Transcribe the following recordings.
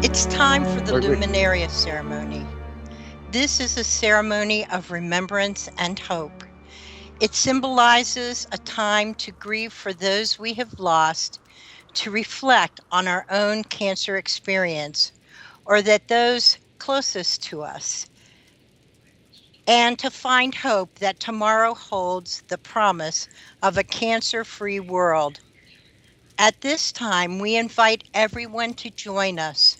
It's time for the Luminaria Ceremony. This is a ceremony of remembrance and hope. It symbolizes a time to grieve for those we have lost, to reflect on our own cancer experience, or that those closest to us, and to find hope that tomorrow holds the promise of a cancer-free world. At this time, we invite everyone to join us,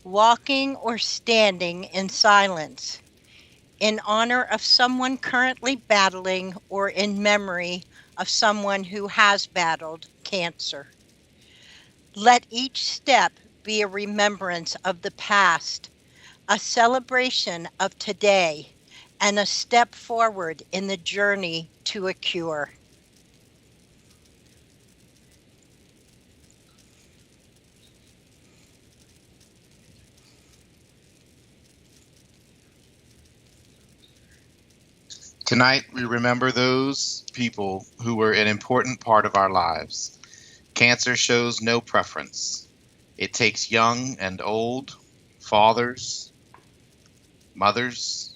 walking or standing in silence, in honor of someone currently battling or in memory of someone who has battled cancer. Let each step be a remembrance of the past, a celebration of today, and a step forward in the journey to a cure. Tonight, we remember those people who were an important part of our lives. Cancer shows no preference. It takes young and old, fathers, mothers,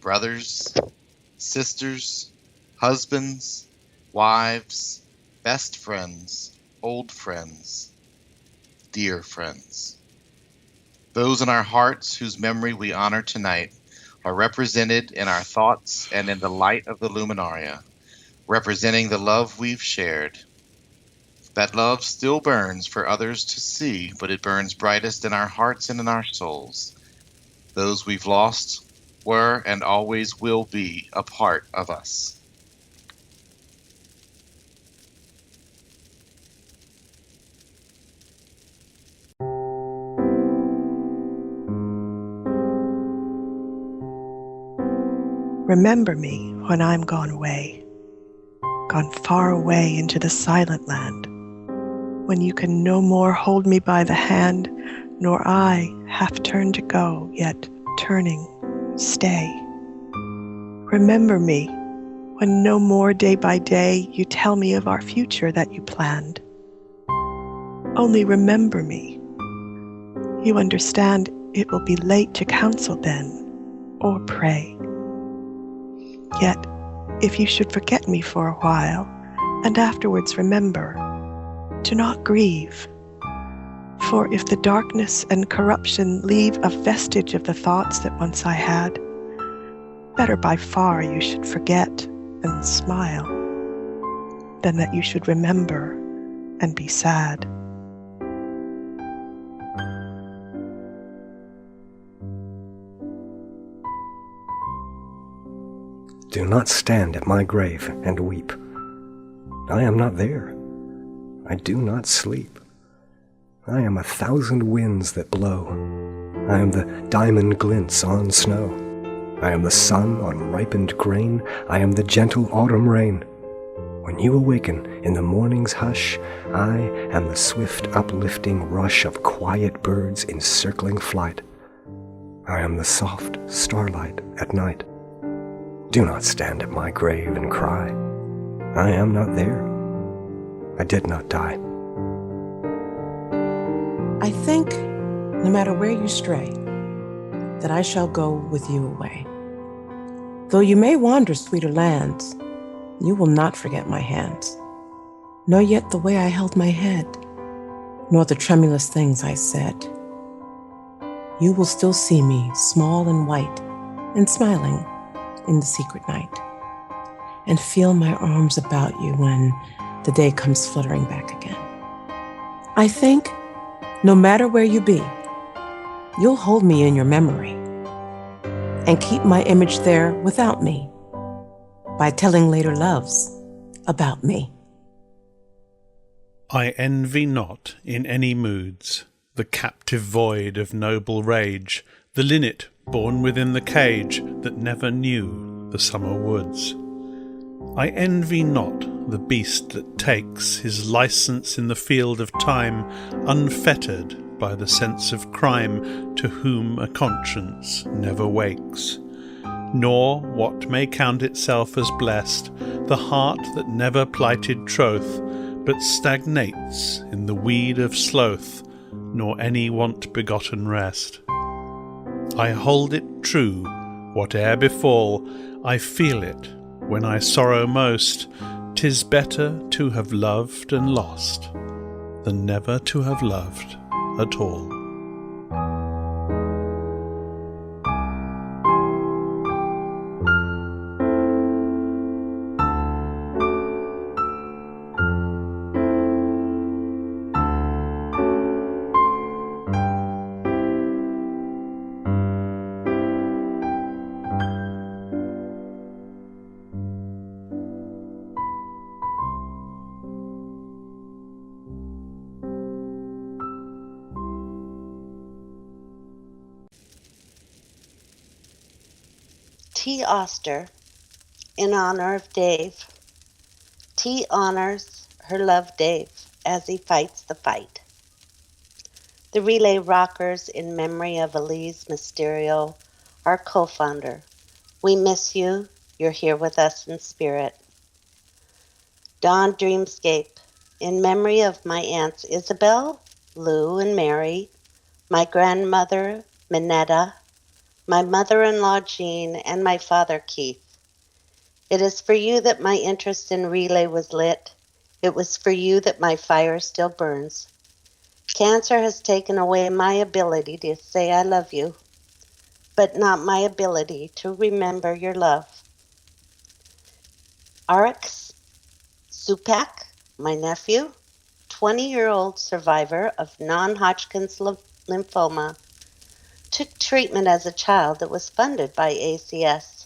brothers, sisters, husbands, wives, best friends, old friends, dear friends. Those in our hearts whose memory we honor tonight are represented in our thoughts and in the light of the Luminaria, representing the love we've shared. That love still burns for others to see, but it burns brightest in our hearts and in our souls. Those we've lost were and always will be a part of us. Remember me when I'm gone away, gone far away into the silent land, when you can no more hold me by the hand, nor I, half turned to go, yet turning, stay. Remember me when no more day by day you tell me of our future that you planned. Only remember me. You understand it will be late to counsel then, or pray. Yet, if you should forget me for a while, and afterwards remember, do not grieve. For if the darkness and corruption leave a vestige of the thoughts that once I had, better by far you should forget and smile, than that you should remember and be sad. Do not stand at my grave and weep. I am not there. I do not sleep. I am 1,000 winds that blow. I am the diamond glints on snow. I am the sun on ripened grain. I am the gentle autumn rain. When you awaken in the morning's hush, I am the swift uplifting rush of quiet birds in circling flight. I am the soft starlight at night. Do not stand at my grave and cry. I am not there. I did not die. I think, no matter where you stray, that I shall go with you away. Though you may wander sweeter lands, you will not forget my hands, nor yet the way I held my head, nor the tremulous things I said. You will still see me small and white and smiling in the secret night, and feel my arms about you when the day comes fluttering back again. I think, no matter where you be, you'll hold me in your memory and keep my image there without me by telling later loves about me. I envy not in any moods the captive void of noble rage, the linnet born within the cage that never knew the summer woods. I envy not the beast that takes his license in the field of time, unfettered by the sense of crime, to whom a conscience never wakes. Nor what may count itself as blessed, the heart that never plighted troth, but stagnates in the weed of sloth, nor any want-begotten rest. I hold it true, whate'er befall, I feel it when I sorrow most. 'Tis better to have loved and lost than never to have loved at all. T. Oster, in honor of Dave. T honors her love Dave as he fights the fight. The Relay Rockers, in memory of Elise Mysterio, our co-founder. We miss you. You're here with us in spirit. Dawn Dreamscape, in memory of my aunts Isabel, Lou, and Mary, my grandmother Minetta, my mother-in-law Jean, and my father Keith. It is for you that my interest in relay was lit. It was for you that my fire still burns. Cancer has taken away my ability to say I love you, but not my ability to remember your love. Arix Supak, my nephew, 20-year-old survivor of non-Hodgkin's lymphoma, took treatment as a child that was funded by ACS.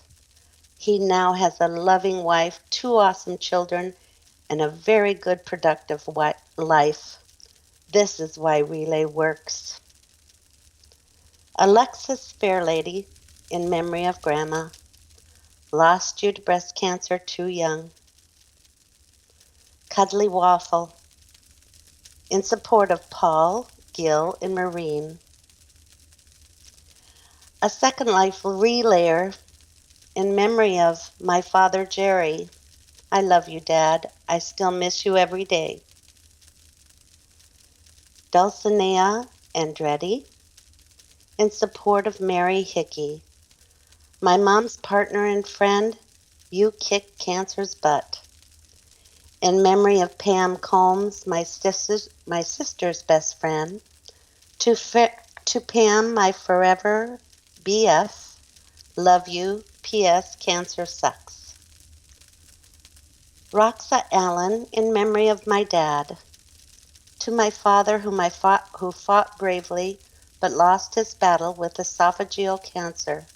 He now has a loving wife, 2 awesome children, and a very good productive life. This is why Relay works. Alexis Fairlady, in memory of Grandma, lost due to breast cancer too young. Cuddly Waffle, in support of Paul, Gil, and Maureen. A Second Life Relayer, in memory of my father Jerry. I love you, Dad. I still miss you every day. Dulcinea Andretti, in support of Mary Hickey. My mom's partner and friend, you kicked cancer's butt. In memory of Pam Combs, my sister's best friend. To Pam, my forever BF, love you, P.S. Cancer sucks. Roxa Allen, in memory of my dad. To my father, who fought bravely but lost his battle with esophageal cancer.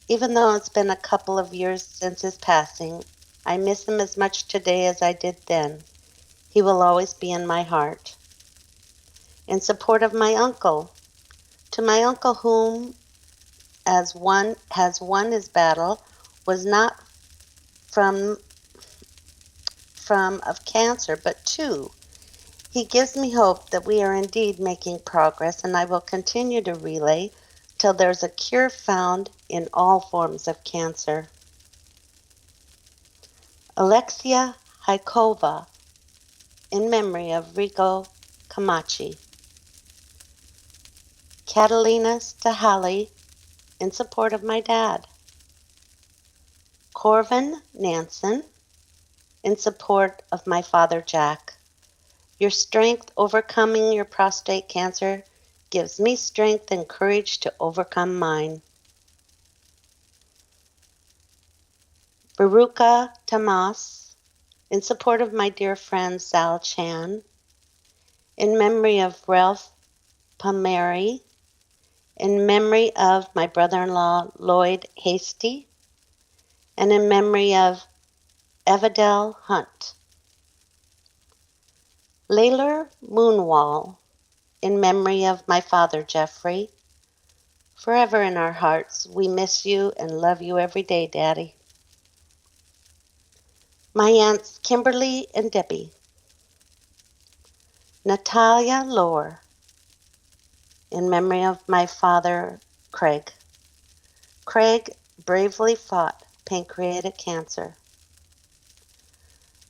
Even though it's been a couple of years since his passing, I miss him as much today as I did then. He will always be in my heart. In support of my uncle. To my uncle whom has won his battle was not from of cancer, but 2. He gives me hope that we are indeed making progress, and I will continue to relay till there's a cure found in all forms of cancer. Alexia Haikova, in memory of Rico Camachi. Catalina Stahali, in support of my dad. Corvin Nansen, in support of my father Jack. Your strength overcoming your prostate cancer gives me strength and courage to overcome mine. Baruka Tamas, in support of my dear friend Sal Chan. In memory of Ralph Palmieri. In memory of my brother-in-law Lloyd Hasty. And in memory of Evadel Hunt. Layler Moonwall, in memory of my father Jeffrey. Forever in our hearts, we miss you and love you every day, Daddy. My aunts Kimberly and Debbie. Natalia Lohr, in memory of my father Craig. Craig bravely fought pancreatic cancer.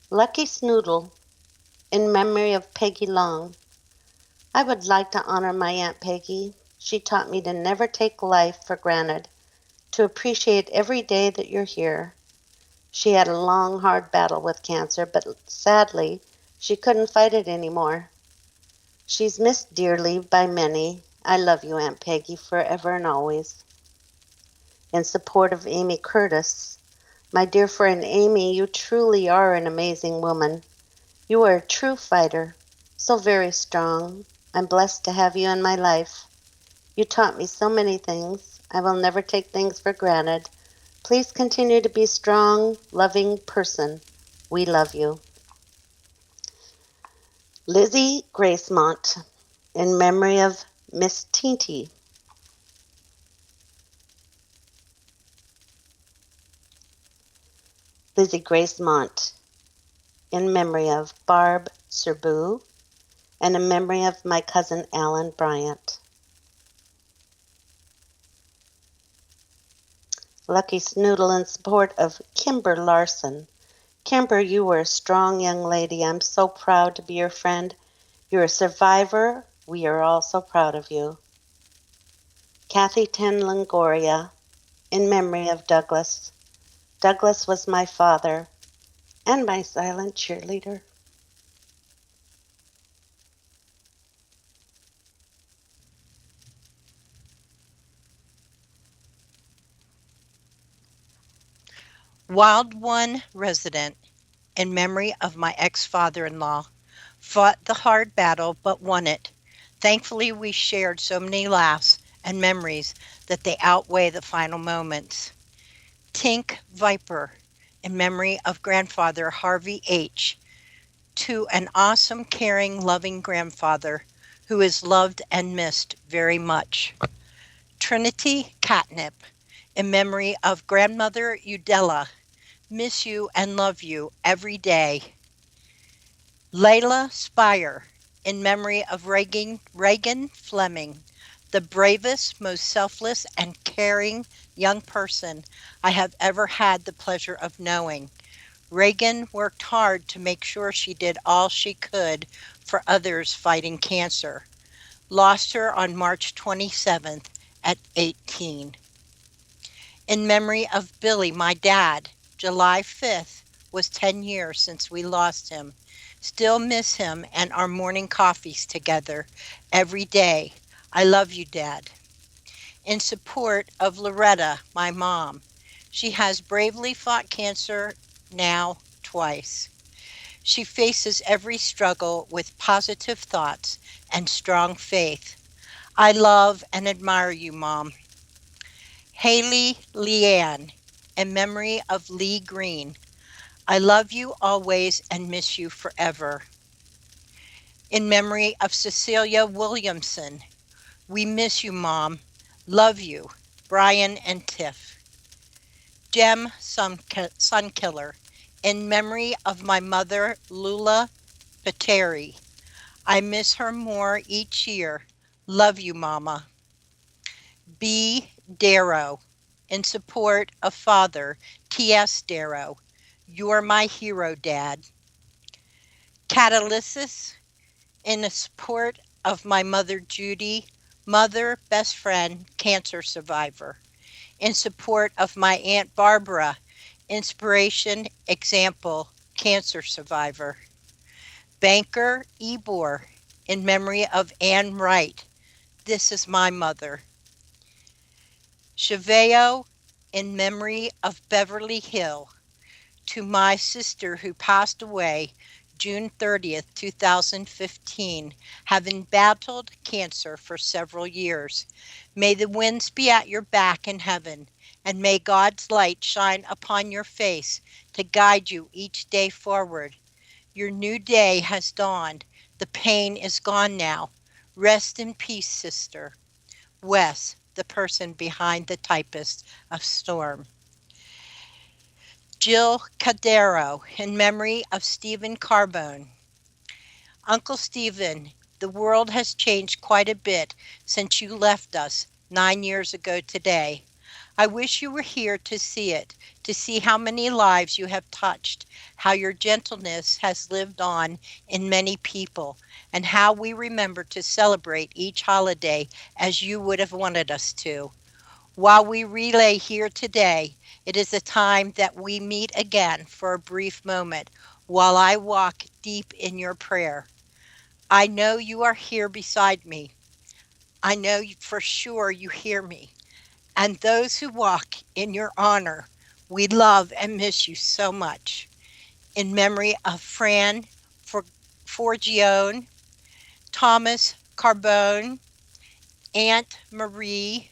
Lucky Snoodle, in memory of Peggy Long. I would like to honor my Aunt Peggy. She taught me to never take life for granted, to appreciate every day that you're here. She had a long, hard battle with cancer, but sadly, she couldn't fight it anymore. She's missed dearly by many. I love you, Aunt Peggy, forever and always. In support of Amy Curtis, my dear friend Amy, you truly are an amazing woman. You are a true fighter, so very strong. I'm blessed to have you in my life. You taught me so many things. I will never take things for granted. Please continue to be a strong, loving person. We love you. Lizzie Gracemont, in memory of Miss Teenty. Lizzie Gracemont, in memory of Barb Serbu, and in memory of my cousin Alan Bryant. Lucky Snoodle, in support of Kimber Larson. Kimber, you were a strong young lady. I'm so proud to be your friend. You're a survivor. We are all so proud of you. Kathy Ten Longoria, in memory of Douglas. Douglas was my father and my silent cheerleader. Wild One resident, in memory of my ex-father-in-law, fought the hard battle but won it. Thankfully, we shared so many laughs and memories that they outweigh the final moments. Tink Viper, in memory of grandfather Harvey H., to an awesome, caring, loving grandfather who is loved and missed very much. Trinity Catnip, in memory of grandmother Udella, miss you and love you every day. Layla Spire, in memory of Reagan Fleming, the bravest, most selfless, and caring young person I have ever had the pleasure of knowing. Reagan worked hard to make sure she did all she could for others fighting cancer. Lost her on March 27th at 18. In memory of Billy, my dad, July 5th was 10 years since we lost him. Still miss him and our morning coffees together every day. I love you, Dad. In support of Loretta, my mom. She has bravely fought cancer now twice. She faces every struggle with positive thoughts and strong faith. I love and admire you, Mom. Haley Leanne, in memory of Lee Greene. I love you always and miss you forever. In memory of Cecilia Williamson. We miss you, Mom. Love you. Brian and Tiff. Jem Sunkiller. In memory of my mother, Lula Pateri. I miss her more each year. Love you, Mama. B. Darrow. In support of Father T.S. Darrow. You're my hero, Dad. Catalysis. In support of my mother, Judy. Mother, best friend, cancer survivor. In support of my Aunt Barbara. Inspiration, example, cancer survivor. Banker Ebor. In memory of Anne Wright. This is my mother. Chaveo, in memory of Beverly Hill. To my sister who passed away June 30th, 2015, having battled cancer for several years. May the winds be at your back in heaven, and may God's light shine upon your face to guide you each day forward. Your new day has dawned. The pain is gone now. Rest in peace, sister. Wes, the person behind the typist of Storm. Jill Cadero, in memory of Stephen Carbone. Uncle Stephen, the world has changed quite a bit since you left us 9 years ago today. I wish you were here to see it, to see how many lives you have touched, how your gentleness has lived on in many people, and how we remember to celebrate each holiday as you would have wanted us to. While we relay here today, it is a time that we meet again for a brief moment while I walk deep in your prayer. I know you are here beside me. I know for sure you hear me. And those who walk in your honor, we love and miss you so much. In memory of Fran Forgione, Thomas Carbone, Aunt Marie,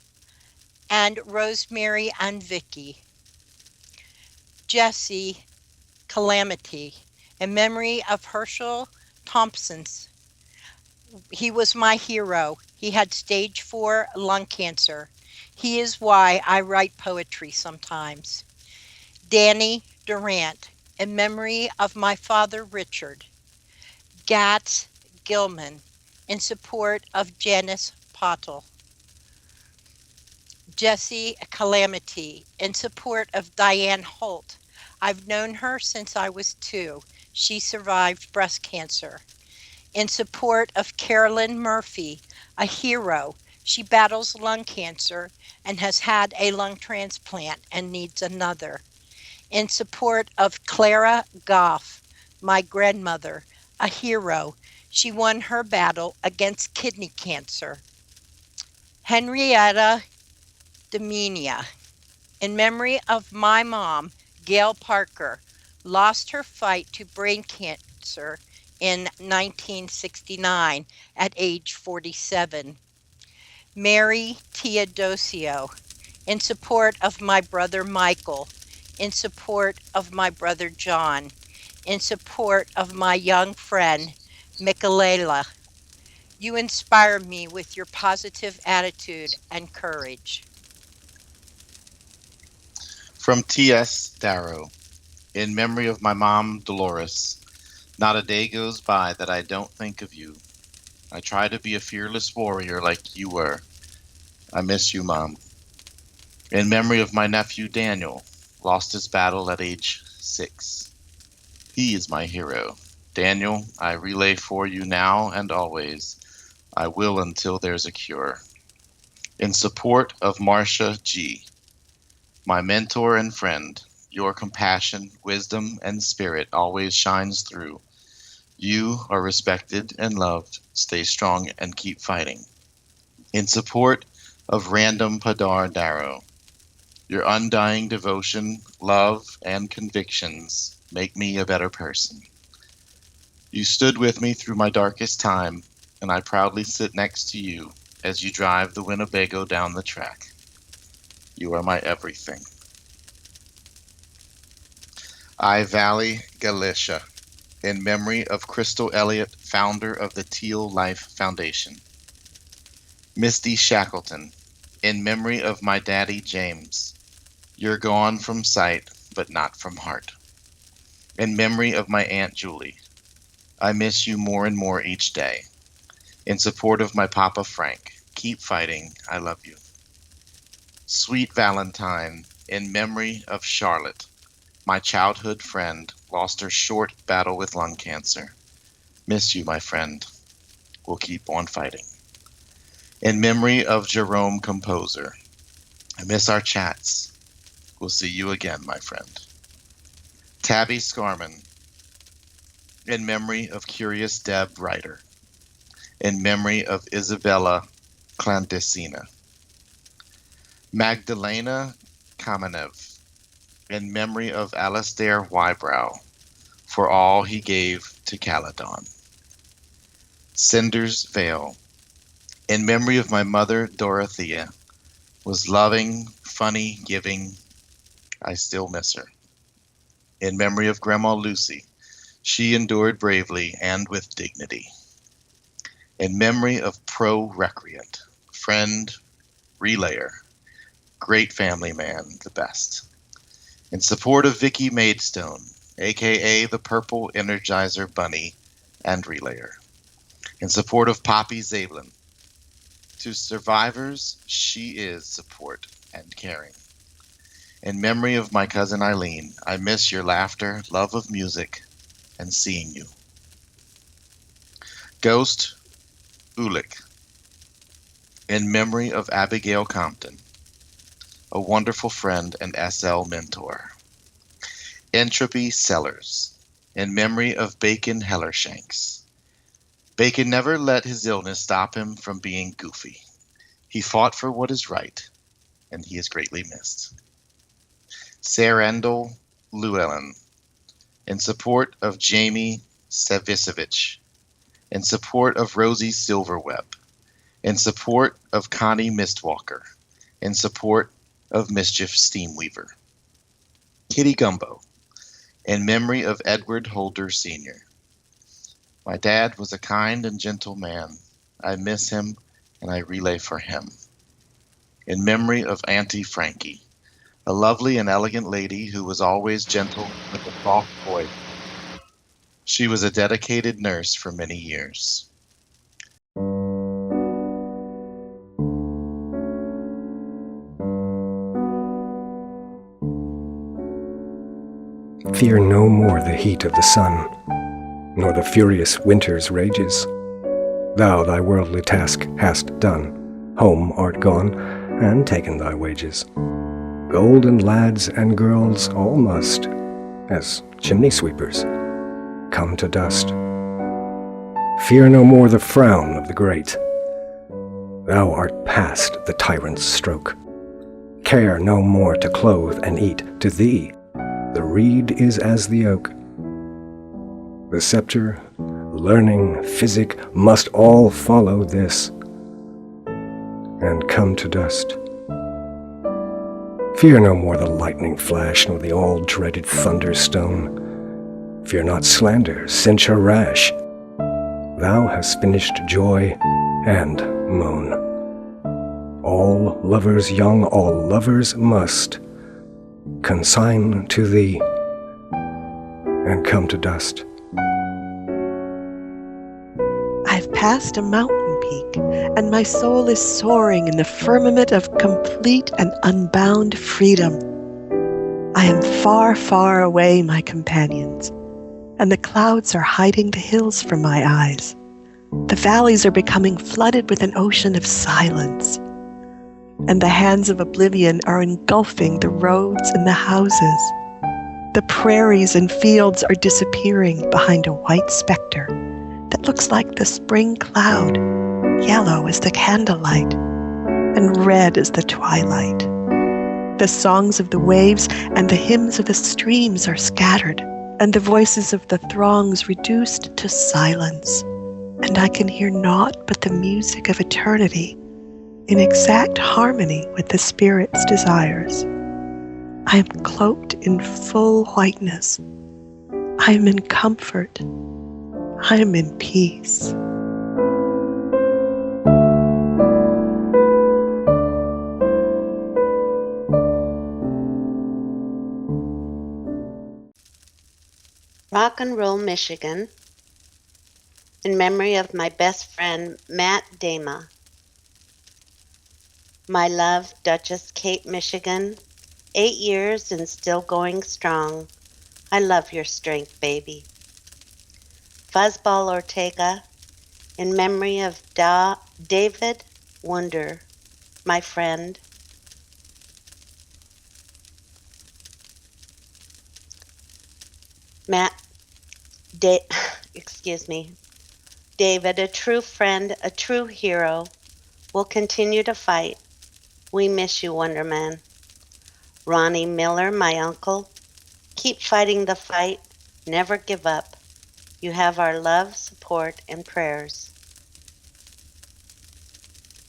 and Rosemary and Vicky. Jesse Calamity, in memory of Herschel Thompson's. He was my hero. He had stage 4 lung cancer. He is why I write poetry sometimes. Danny Durant, in memory of my father Richard. Gats Gilman, in support of Janice Pottle. Jessie Calamity, in support of Diane Holt. I've known her since I was 2. She survived breast cancer. In support of Carolyn Murphy, a hero. She battles lung cancer and has had a lung transplant and needs another. In support of Clara Goff, my grandmother, a hero. She won her battle against kidney cancer. Henrietta Demenia, in memory of my mom, Gail Parker, lost her fight to brain cancer in 1969 at age 47. Mary Teodosio, in support of my brother Michael, in support of my brother John, in support of my young friend Michaela. You inspire me with your positive attitude and courage. From T.S. Darrow, in memory of my mom, Dolores. Not a day goes by that I don't think of you. I try to be a fearless warrior like you were. I miss you, Mom. In memory of my nephew, Daniel, lost his battle at age 6. He is my hero. Daniel, I relay for you now and always. I will until there's a cure. In support of Marcia G., my mentor and friend, your compassion, wisdom, and spirit always shines through. You are respected and loved. Stay strong and keep fighting. In support of Random Padar Darrow, your undying devotion, love, and convictions make me a better person. You stood with me through my darkest time, and I proudly sit next to you as you drive the Winnebago down the track. You are my everything. I Valley, Galicia, in memory of Crystal Elliott, founder of the Teal Life Foundation. Misty Shackleton, in memory of my daddy James. You're gone from sight, but not from heart. In memory of my Aunt Julie. I miss you more and more each day. In support of my Papa Frank. Keep fighting. I love you. Sweet Valentine, in memory of Charlotte. My childhood friend lost her short battle with lung cancer. Miss you, my friend. We'll keep on fighting. In memory of Jerome Composer. I miss our chats. We'll see you again, my friend. Tabby Scarman. In memory of Curious Deb Writer. In memory of Isabella Clandestina. Magdalena Kamenev. In memory of Alastair Wybrow, for all he gave to Caledon. Cinder's Vale, in memory of my mother Dorothea, was loving, funny, giving. I still miss her. In memory of Grandma Lucy, she endured bravely and with dignity. In memory of Pro Recreant, friend, relayer, great family man, the best. In support of Vicky Maidstone, a.k.a. the Purple Energizer Bunny and Relayer. In support of Poppy Zablin. To survivors, she is support and caring. In memory of my cousin Eileen, I miss your laughter, love of music, and seeing you. Ghost, Ulick. In memory of Abigail Compton, a wonderful friend and SL mentor. Entropy Sellers. In memory of Bacon Hellershanks. Bacon never let his illness stop him from being goofy. He fought for what is right, and he is greatly missed. Sarandel Llewellyn. In support of Jamie Savicevic. In support of Rosie Silverweb. In support of Connie Mistwalker. In support of Mischief Steamweaver. Kitty Gumbo. In memory of Edward Holder Sr. My dad was a kind and gentle man. I miss him, and I relay for him. In memory of Auntie Frankie, a lovely and elegant lady who was always gentle with a soft voice. She was a dedicated nurse for many years. Fear no more the heat of the sun, nor the furious winter's rages. Thou thy worldly task hast done, home art gone, and taken thy wages. Golden lads and girls all must, as chimney sweepers, come to dust. Fear no more the frown of the great. Thou art past the tyrant's stroke. Care no more to clothe and eat. To thee the reed is as the oak. The scepter, learning, physic, must all follow this, and come to dust. Fear no more the lightning flash, nor the all-dreaded thunderstone. Fear not slander, censure rash. Thou hast finished joy and moan. All lovers young, all lovers must consign to thee, and come to dust. I've passed a mountain peak, and my soul is soaring in the firmament of complete and unbound freedom. I am far, far away, my companions, and the clouds are hiding the hills from my eyes. The valleys are becoming flooded with an ocean of silence, and the hands of oblivion are engulfing the roads and the houses. The prairies and fields are disappearing behind a white specter that looks like the spring cloud, yellow as the candlelight, and red as the twilight. The songs of the waves and the hymns of the streams are scattered, and the voices of the throngs reduced to silence, and I can hear naught but the music of eternity in exact harmony with the Spirit's desires. I am cloaked in full whiteness. I am in comfort. I am in peace. Rock and Roll, Michigan, in memory of my best friend, Matt Dama. My love, Duchess Kate, Michigan, 8 years and still going strong. I love your strength, baby. Fuzzball Ortega, in memory of David Wunder, my friend. David, a true friend, a true hero, will continue to fight. We miss you, Wonder Man. Ronnie Miller, my uncle, keep fighting the fight. Never give up. You have our love, support, and prayers.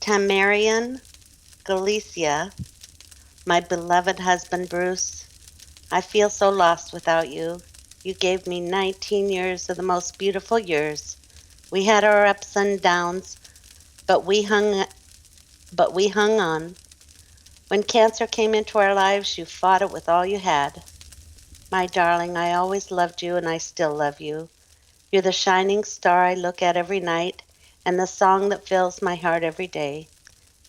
Tamarian Galicia, my beloved husband Bruce, I feel so lost without you. You gave me 19 years of the most beautiful years. We had our ups and downs, but we hung on. When cancer came into our lives, you fought it with all you had. My darling, I always loved you and I still love you. You're the shining star I look at every night and the song that fills my heart every day.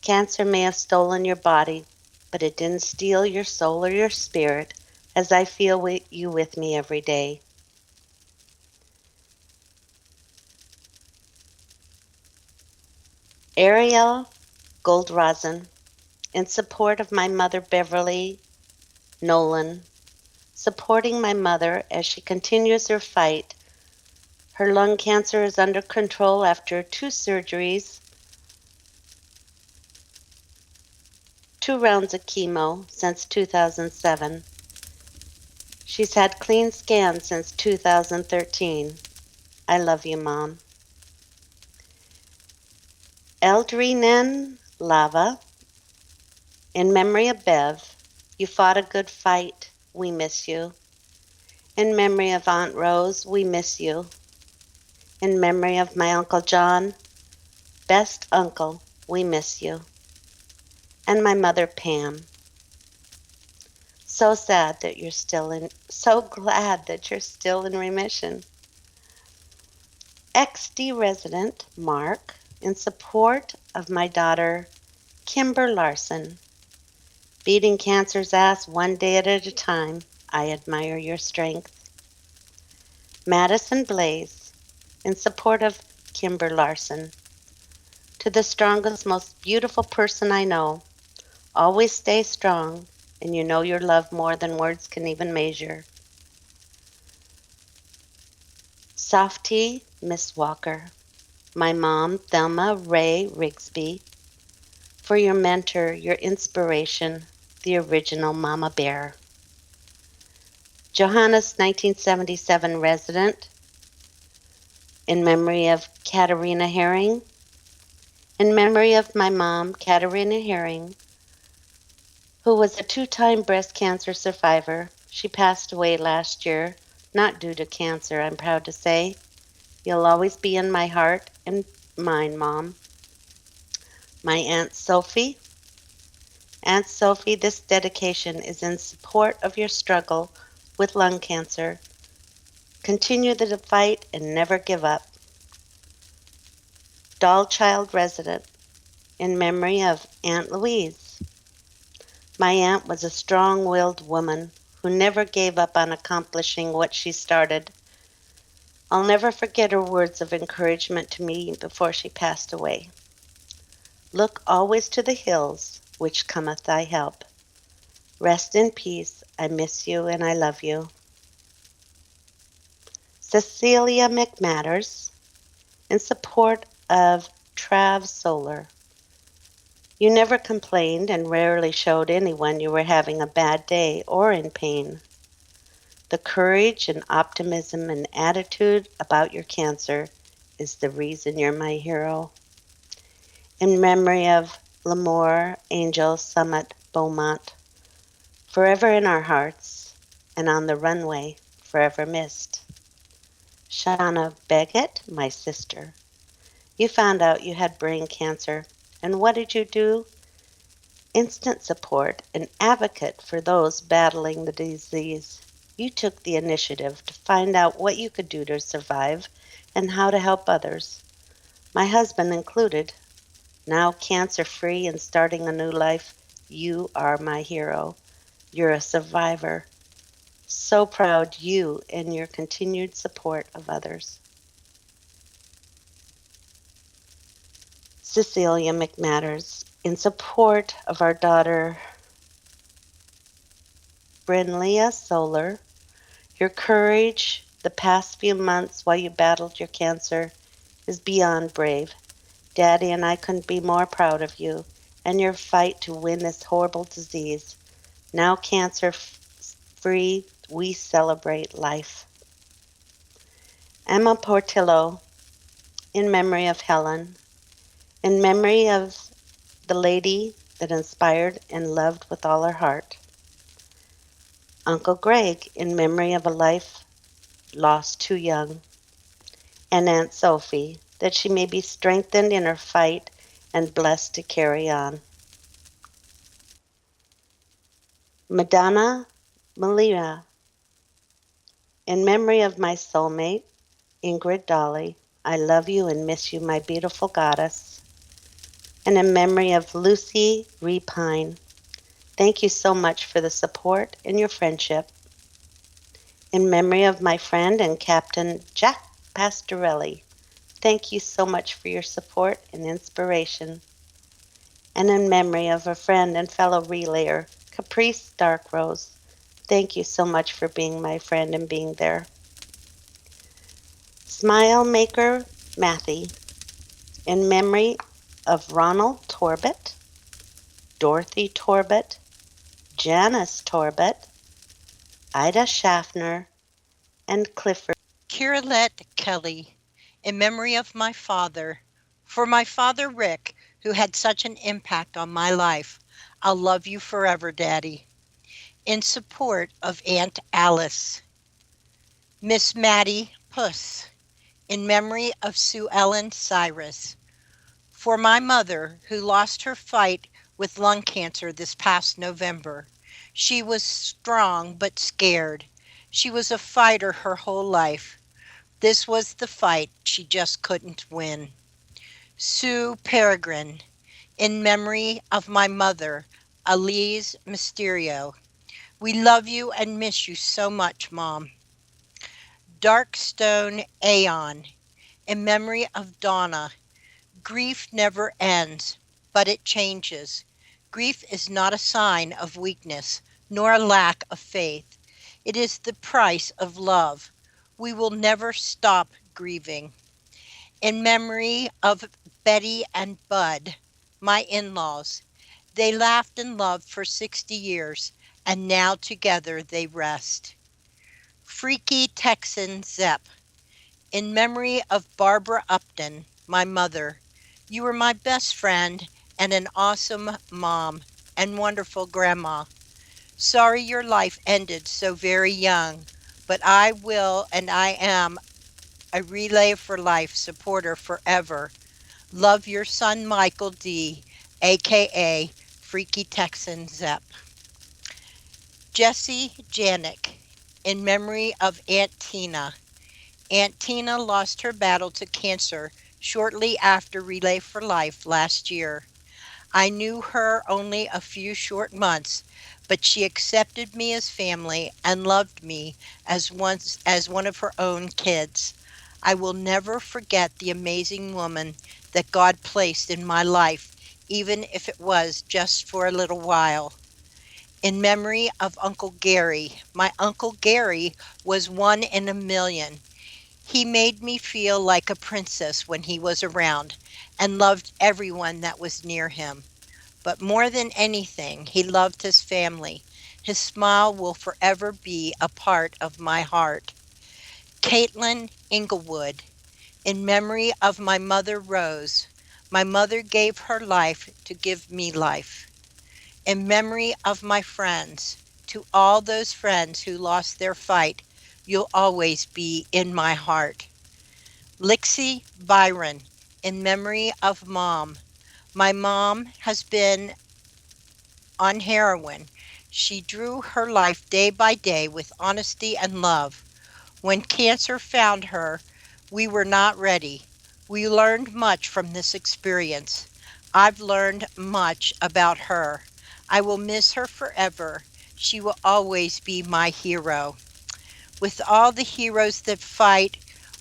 Cancer may have stolen your body, but it didn't steal your soul or your spirit, as I feel you with me every day. Ariel Goldrosen, in support of my mother Beverly Nolan, supporting my mother as she continues her fight. Her lung cancer is under control after 2 surgeries, 2 rounds of chemo since 2007. She's had clean scans since 2013. I love you, Mom. Eldrinen Lava, in memory of Bev, you fought a good fight. We miss you. In memory of Aunt Rose, we miss you. In memory of my Uncle John, best uncle, we miss you. And my mother Pam. So glad that you're still in remission. XD resident Mark, in support of my daughter Kimber Larson, beating cancer's ass one day at a time. I admire your strength. Madison Blaze, in support of Kimber Larson, to the strongest, most beautiful person I know, always stay strong, and you know your love more than words can even measure. Softy Miss Walker, my mom, Thelma Ray Rigsby, for your mentor, your inspiration, the original Mama Bear. Johannes 1977 resident, in memory of Katarina Herring, in memory of my mom, Katarina Herring, who was a 2-time breast cancer survivor. She passed away last year, not due to cancer, I'm proud to say. You'll always be in my heart and mine, Mom. My Aunt Sophie. Aunt Sophie, this dedication is in support of your struggle with lung cancer. Continue the fight and never give up. Doll Child resident, in memory of Aunt Louise. My aunt was a strong-willed woman who never gave up on accomplishing what she started. I'll never forget her words of encouragement to me before she passed away. Look always to the hills, which cometh thy help. Rest in peace. I miss you and I love you. Cecilia McMatters, in support of Trav Solar. You never complained and rarely showed anyone you were having a bad day or in pain. The courage and optimism and attitude about your cancer is the reason you're my hero. In memory of Lemoore Angel Summit Beaumont, forever in our hearts and on the runway, forever missed. Shauna Beggett, my sister, you found out you had brain cancer, and what did you do? Instant support and advocate for those battling the disease. You took the initiative to find out what you could do to survive and how to help others, my husband included. Now cancer-free and starting a new life, you are my hero. You're a survivor. So proud you and your continued support of others. Cecilia McMatters, in support of our daughter Brinlea Solar, your courage the past few months while you battled your cancer is beyond brave. Daddy and I couldn't be more proud of you and your fight to win this horrible disease. Now cancer-free, we celebrate life. Emma Portillo, in memory of Helen, in memory of the lady that inspired and loved with all her heart. Uncle Greg, in memory of a life lost too young. And Aunt Sophie, that she may be strengthened in her fight and blessed to carry on. Madonna Malia, in memory of my soulmate, Ingrid Dolly, I love you and miss you, my beautiful goddess. And in memory of Lucy Repine, Thank you so much for the support and your friendship. In memory of my friend and Captain Jack Pastorelli, thank you so much for your support and inspiration. And in memory of a friend and fellow relayer, Caprice Darkrose, thank you so much for being my friend and being there. Smile Maker Matthew, in memory of Ronald Torbett, Dorothy Torbett, Janice Torbett, Ida Schaffner, and Clifford. Kirillette Kelly, in memory of my father. For my father Rick, who had such an impact on my life. I'll love you forever, Daddy. In support of Aunt Alice. Miss Mattie Puss, in memory of Sue Ellen Cyrus. For my mother, who lost her fight with lung cancer this past November. She was strong but scared. She was a fighter her whole life. This was the fight she just couldn't win. Sue Peregrine, in memory of my mother, Elise Mysterio. We love you and miss you so much, Mom. Darkstone Aeon, in memory of Donna. Grief never ends, but it changes. Grief is not a sign of weakness, nor a lack of faith. It is the price of love. We will never stop grieving. In memory of Betty and Bud, my in-laws. They laughed and loved for 60 years, and now together they rest. Freaky Texan Zepp, in memory of Barbara Upton, my mother. You were my best friend and an awesome mom and wonderful grandma. Sorry your life ended so very young, but I will and I am a Relay for Life supporter forever. Love your son Michael D., aka Freaky Texan Zepp. Jesse Janik, in memory of Aunt Tina. Aunt Tina lost her battle to cancer shortly after Relay for Life last year. I knew her only a few short months, but she accepted me as family and loved me as one of her own kids. I will never forget the amazing woman that God placed in my life, even if it was just for a little while. In memory of Uncle Gary, my Uncle Gary was one in a million. He made me feel like a princess when he was around and loved everyone that was near him. But more than anything, he loved his family. His smile will forever be a part of my heart. Caitlin Inglewood, in memory of my mother Rose. My mother gave her life to give me life. In memory of my friends, to all those friends who lost their fight, you'll always be in my heart. Lixie Byron, in memory of Mom. My mom has been on heroin. She drew her life day by day with honesty and love. When cancer found her, we were not ready. We learned much from this experience. I've learned much about her. I will miss her forever. She will always be my hero. With all the heroes that fight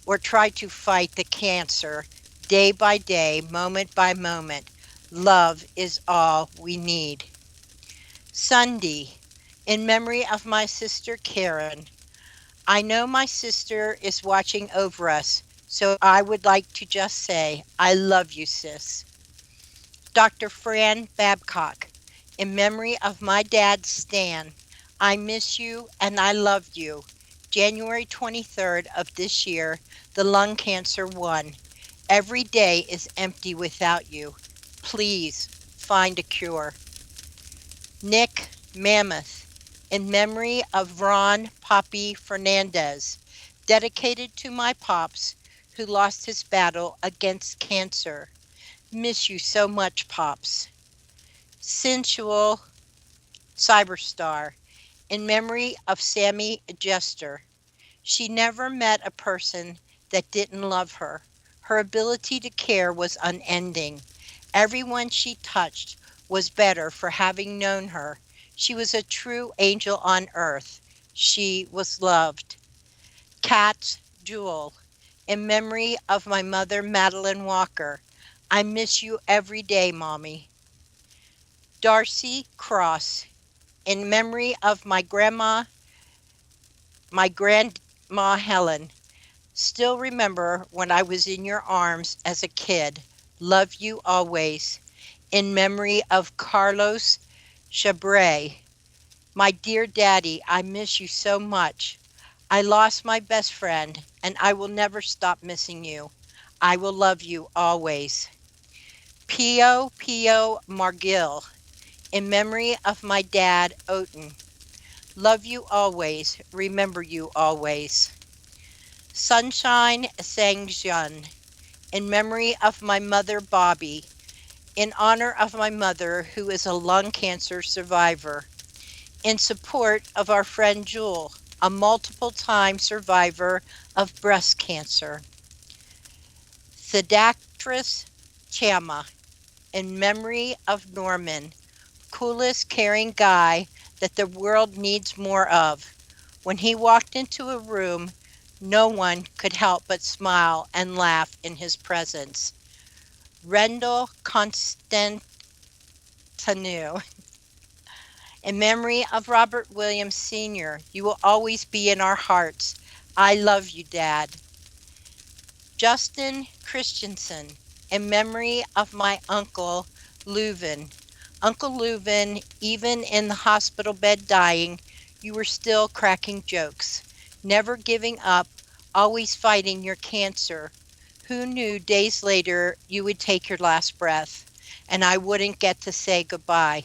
or try to fight the cancer, day by day, moment by moment, love is all we need. Sunday, in memory of my sister Karen. I know my sister is watching over us, so I would like to just say, I love you, sis. Dr. Fran Babcock, in memory of my dad, Stan. I miss you and I love you. January 23rd of this year, the lung cancer won. Every day is empty without you. Please find a cure. Nick Mammoth, in memory of Ron Poppy Fernandez, dedicated to my pops who lost his battle against cancer. Miss you so much, Pops. Sensual Cyberstar, in memory of Sammy Jester. She never met a person that didn't love her. Her ability to care was unending. Everyone she touched was better for having known her. She was a true angel on earth. She was loved. Kat Jewel, in memory of my mother, Madeline Walker. I miss you every day, Mommy. Darcy Cross, in memory of my grandma Helen. Still remember when I was in your arms as a kid. Love you always. In memory of Carlos Chabray. My dear Daddy, I miss you so much. I lost my best friend, and I will never stop missing you. I will love you always. Pio Margil, in memory of my dad, Oten. Love you always. Remember you always. Sunshine Sangjun, in memory of my mother, Bobby. In honor of my mother, who is a lung cancer survivor. In support of our friend Jewel, a multiple-time survivor of breast cancer. Sedactress Chama, in memory of Norman, coolest, caring guy that the world needs more of. When he walked into a room, no one could help but smile and laugh in his presence. Rendell Constantinu, in memory of Robert Williams Sr., you will always be in our hearts. I love you, Dad. Justin Christensen, in memory of my uncle, Leuven. Uncle Leuven, even in the hospital bed dying, you were still cracking jokes, never giving up, always fighting your cancer. Who knew days later you would take your last breath, and I wouldn't get to say goodbye.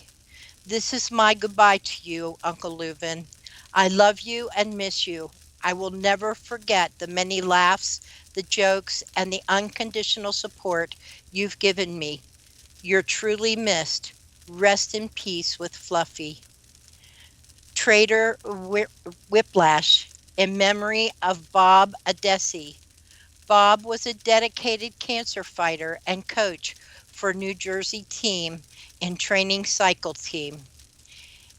This is my goodbye to you, Uncle Leuven. I love you and miss you. I will never forget the many laughs, the jokes, and the unconditional support you've given me. You're truly missed. Rest in peace with Fluffy. Trader Whiplash, in memory of Bob Adesi. Bob was a dedicated cancer fighter and coach for New Jersey team and training cycle team.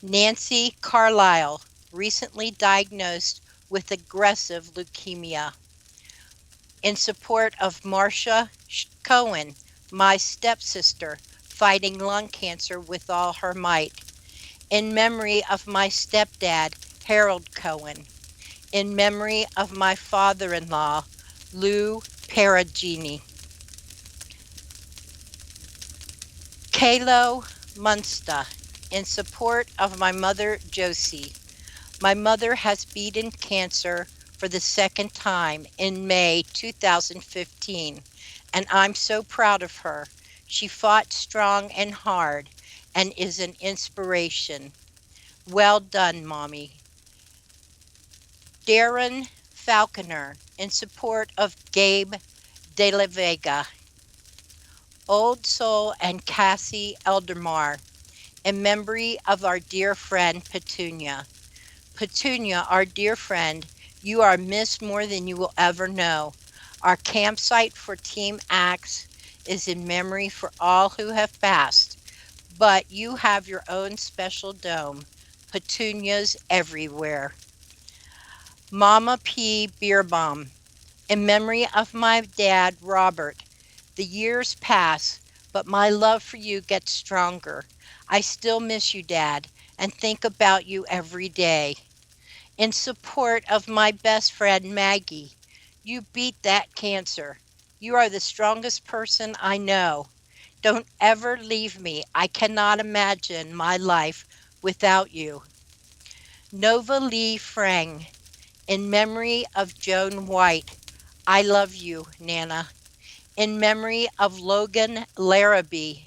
Nancy Carlisle, recently diagnosed with aggressive leukemia. In support of Marcia Cohen, my stepsister, fighting lung cancer with all her might. In memory of my stepdad, Harold Cohen. In memory of my father-in-law, Lou Peragini. Kalo Munsta, in support of my mother, Josie. My mother has beaten cancer for the second time in May 2015, and I'm so proud of her. She fought strong and hard and is an inspiration. Well done, Mommy. Darren Falconer, in support of Gabe De La Vega. Old Soul and Cassie Eldermar, in memory of our dear friend Petunia. Petunia, our dear friend, you are missed more than you will ever know. Our campsite for Team Axe is in memory for all who have passed, but you have your own special dome. Petunias everywhere. Mama P. Beerbaum, in memory of my dad, Robert. The years pass, but my love for you gets stronger. I still miss you, Dad, and think about you every day. In support of my best friend, Maggie, you beat that cancer. You are the strongest person I know. Don't ever leave me. I cannot imagine my life without you. Nova Lee Frang, in memory of Joan White. I love you, Nana. In memory of Logan Larrabee,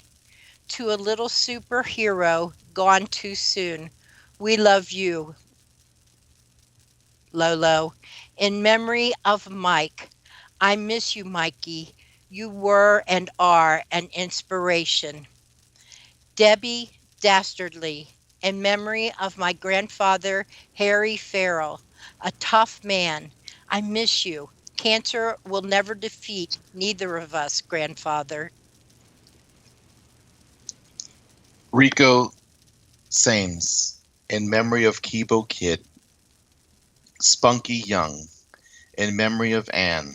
to a little superhero gone too soon. We love you, Lolo. In memory of Mike. I miss you, Mikey. You were and are an inspiration. Debbie Dastardly, in memory of my grandfather, Harry Farrell, a tough man. I miss you. Cancer will never defeat neither of us, grandfather. Rico Sames, In memory of Kibo Kid, Spunky Young, in memory of Anne.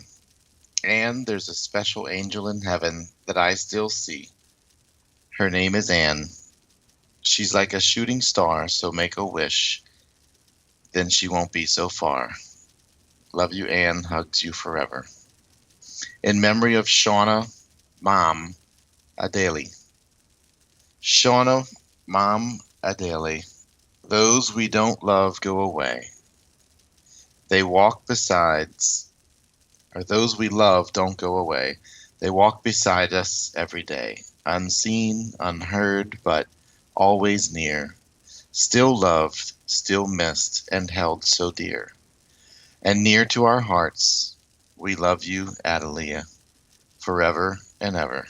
Anne, there's a special angel in heaven that I still see. Her name is Anne. She's like a shooting star, so make a wish. Then she won't be so far. Love you, Anne. Hugs you forever. In memory of Shauna, Mom, Adeli. Shauna, Mom, Adeli. Those we don't love go away. They walk besides, or those we love don't go away. They walk beside us every day, unseen, unheard, but always near. Still loved, still missed, and held so dear. And near to our hearts, we love you, Adelia, forever and ever.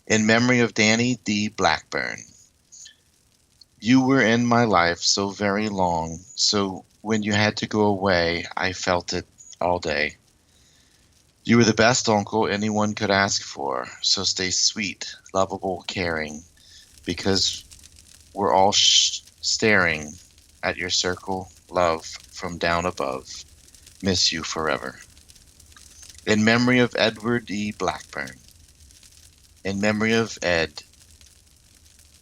In memory of Danny D. Blackburn. You were in my life so very long, so when you had to go away, I felt it all day. You were the best uncle anyone could ask for, so stay sweet, lovable, caring, because we're all staring at your circle, love, from down above. Miss you forever. In memory of Edward E. Blackburn. In memory of Ed.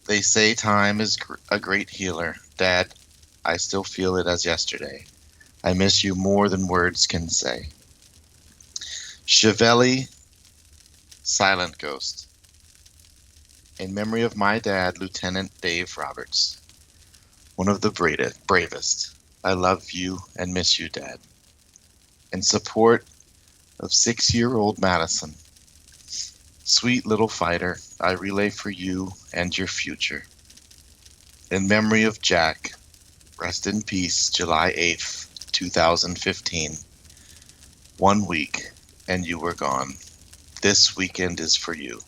They say time is a great healer. Dad, I still feel it as yesterday. I miss you more than words can say. Chevelle, Silent Ghost. In memory of my dad, Lieutenant Dave Roberts. One of the bravest. I love you and miss you, Dad. In support of 6-year-old Madison. Sweet little fighter, I relay for you and your future. In memory of Jack, rest in peace, July 8th, 2015. 1 week, and you were gone. This weekend is for you.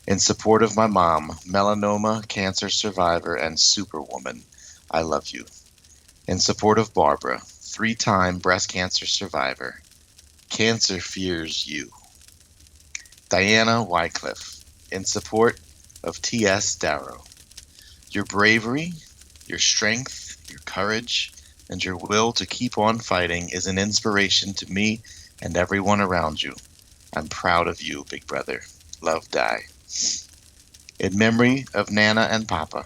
In support of my mom, melanoma, cancer survivor, and superwoman, I love you. In support of Barbara, 3-time breast cancer survivor, cancer fears you. Diana Wycliffe, in support of T.S. Darrow. Your bravery, your strength, your courage, and your will to keep on fighting is an inspiration to me and everyone around you. I'm proud of you, big brother. Love, Di. In memory of Nana and Papa,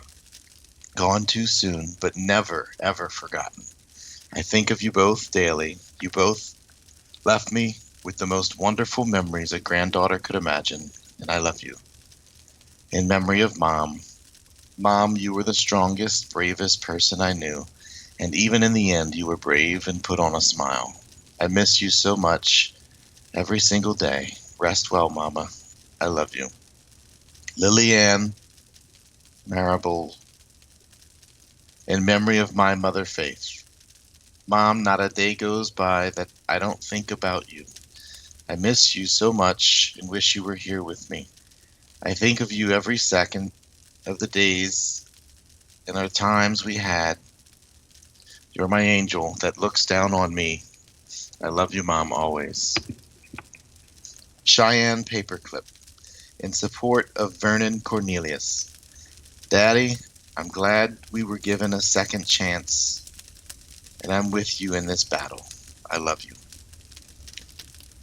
gone too soon, but never, ever forgotten. I think of you both daily. You both left me with the most wonderful memories a granddaughter could imagine, and I love you. In memory of Mom. Mom, you were the strongest, bravest person I knew, and even in the end, you were brave and put on a smile. I miss you so much every single day. Rest well, Mama. I love you. Lillian Marable. In memory of my mother, Faith. Mom, not a day goes by that I don't think about you. I miss you so much and wish you were here with me. I think of you every second of the days and our times we had. You're my angel that looks down on me. I love you, Mom, always. Cheyenne Paperclip, in support of Vernon Cornelius. Daddy, I'm glad we were given a second chance, and I'm with you in this battle. I love you.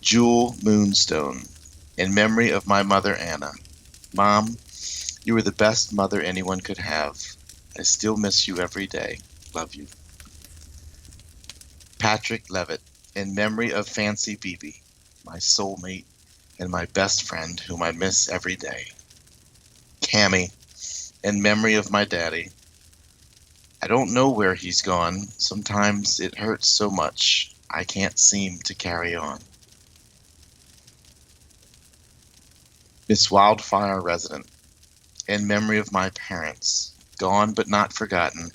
Jewel Moonstone, in memory of my mother, Anna. Mom, you were the best mother anyone could have. I still miss you every day. Love you. Patrick Levitt, in memory of Fancy Beebe, my soulmate and my best friend whom I miss every day. Cammy, in memory of my daddy. I don't know where he's gone. Sometimes it hurts so much I can't seem to carry on. Miss Wildfire Resident, in memory of my parents. Gone but not forgotten.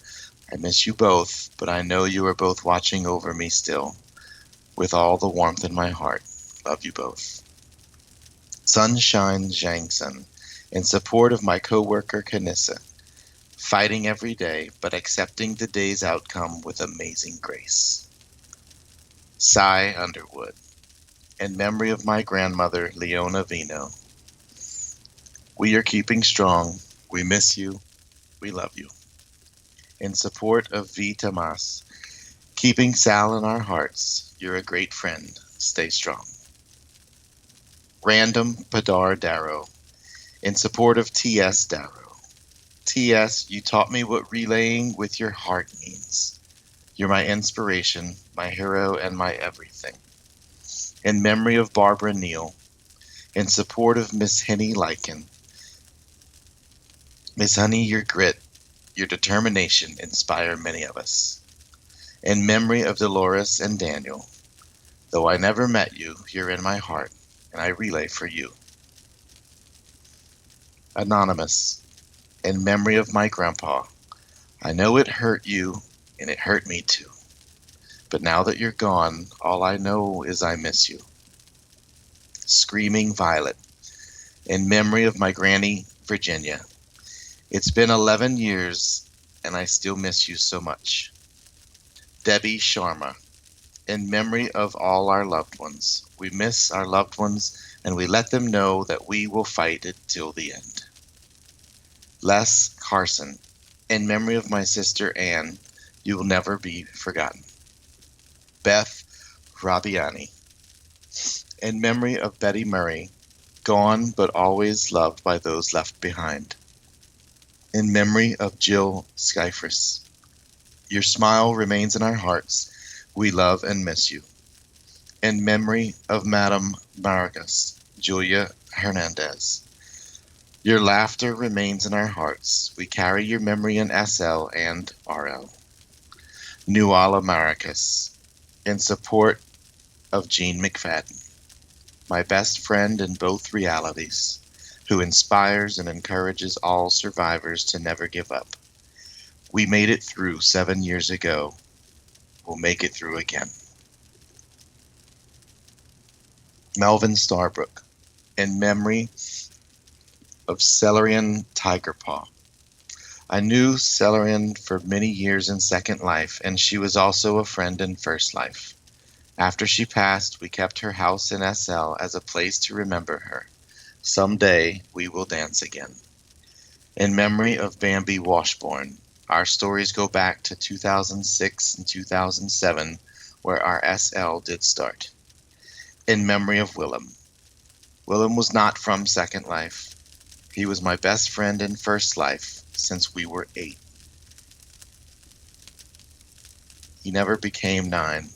I miss you both, but I know you are both watching over me still, with all the warmth in my heart. Love you both. Sunshine Zhangsun, in support of my co-worker Kanissa, fighting every day, but accepting the day's outcome with amazing grace. Cy Underwood, in memory of my grandmother Leona Vino. We are keeping strong. We miss you. We love you. in support of V. Tomas, keeping Sal in our hearts. You're a great friend. Stay strong. Random Padar Darrow, in support of T.S. Darrow. T.S., you taught me what relaying with your heart means. You're my inspiration, my hero, and my everything. In memory of Barbara Neal, in support of Miss Henny Lycan. Miss Honey, your grit, your determination inspire many of us. In memory of Dolores and Daniel, though I never met you, you're in my heart, and I relay for you. Anonymous, in memory of my grandpa, I know it hurt you, and it hurt me too. But now that you're gone, all I know is I miss you. Screaming Violet, in memory of my granny, Virginia. It's been 11 years, and I still miss you so much. Debbie Sharma, in memory of all our loved ones. We miss our loved ones, and we let them know that we will fight it till the end. Les Carson, in memory of my sister Anne, you will never be forgotten. Beth Rabiani, in memory of Betty Murray, gone but always loved by those left behind. In memory of Jill Skyfris, your smile remains in our hearts. We love and miss you. In memory of Madame Margus, Julia Hernandez, your laughter remains in our hearts. We carry your memory in SL and RL. Nuala Maracus, in support of Jean McFadden, my best friend in both realities, who inspires and encourages all survivors to never give up. We made it through 7 years ago. We'll make it through again. Melvin Starbrook, in memory of Celerian Tigerpaw. I knew Celerian for many years in Second Life, and she was also a friend in First Life. After she passed, we kept her house in SL as a place to remember her. Someday we will dance again. In memory of Bambi Washburn, our stories go back to 2006 and 2007, where our SL did start. In memory of Willem. Willem was not from Second Life. He was my best friend in First Life since we were 8. He never became 9.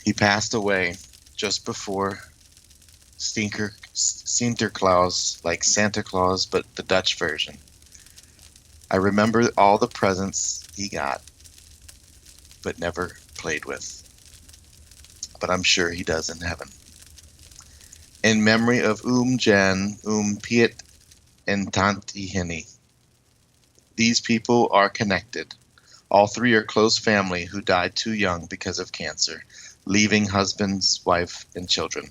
He passed away just before Sinterklaas, like Santa Claus, but the Dutch version. I remember all the presents he got, but never played with. But I'm sure he does in heaven. In memory of Jen, Piet, and Tanti Henny. These people are connected. All 3 are close family who died too young because of cancer, leaving husbands, wife, and children.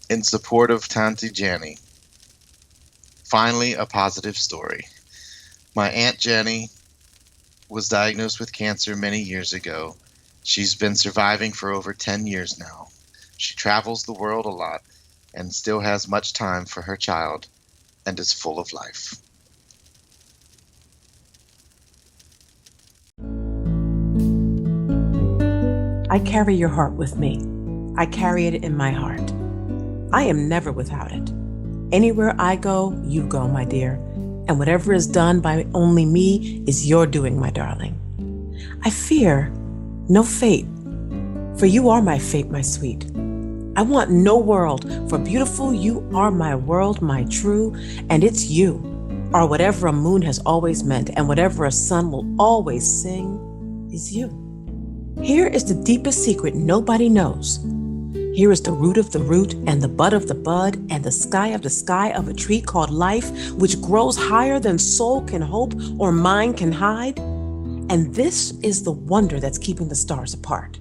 In support of Tanti Janny. Finally, a positive story. My Aunt Jenny was diagnosed with cancer many years ago. She's been surviving for over 10 years now. She travels the world a lot and still has much time for her child and is full of life. I carry your heart with me. I carry it in my heart. I am never without it. Anywhere I go, you go, my dear. And whatever is done by only me is your doing, my darling. I fear no fate, for you are my fate, my sweet. I want no world, for beautiful you are my world, my true, and it's you, are whatever a moon has always meant, and whatever a sun will always sing is you. Here is the deepest secret nobody knows. Here is the root of the root, and the bud of the bud, and the sky of a tree called life, which grows higher than soul can hope or mind can hide. And this is the wonder that's keeping the stars apart.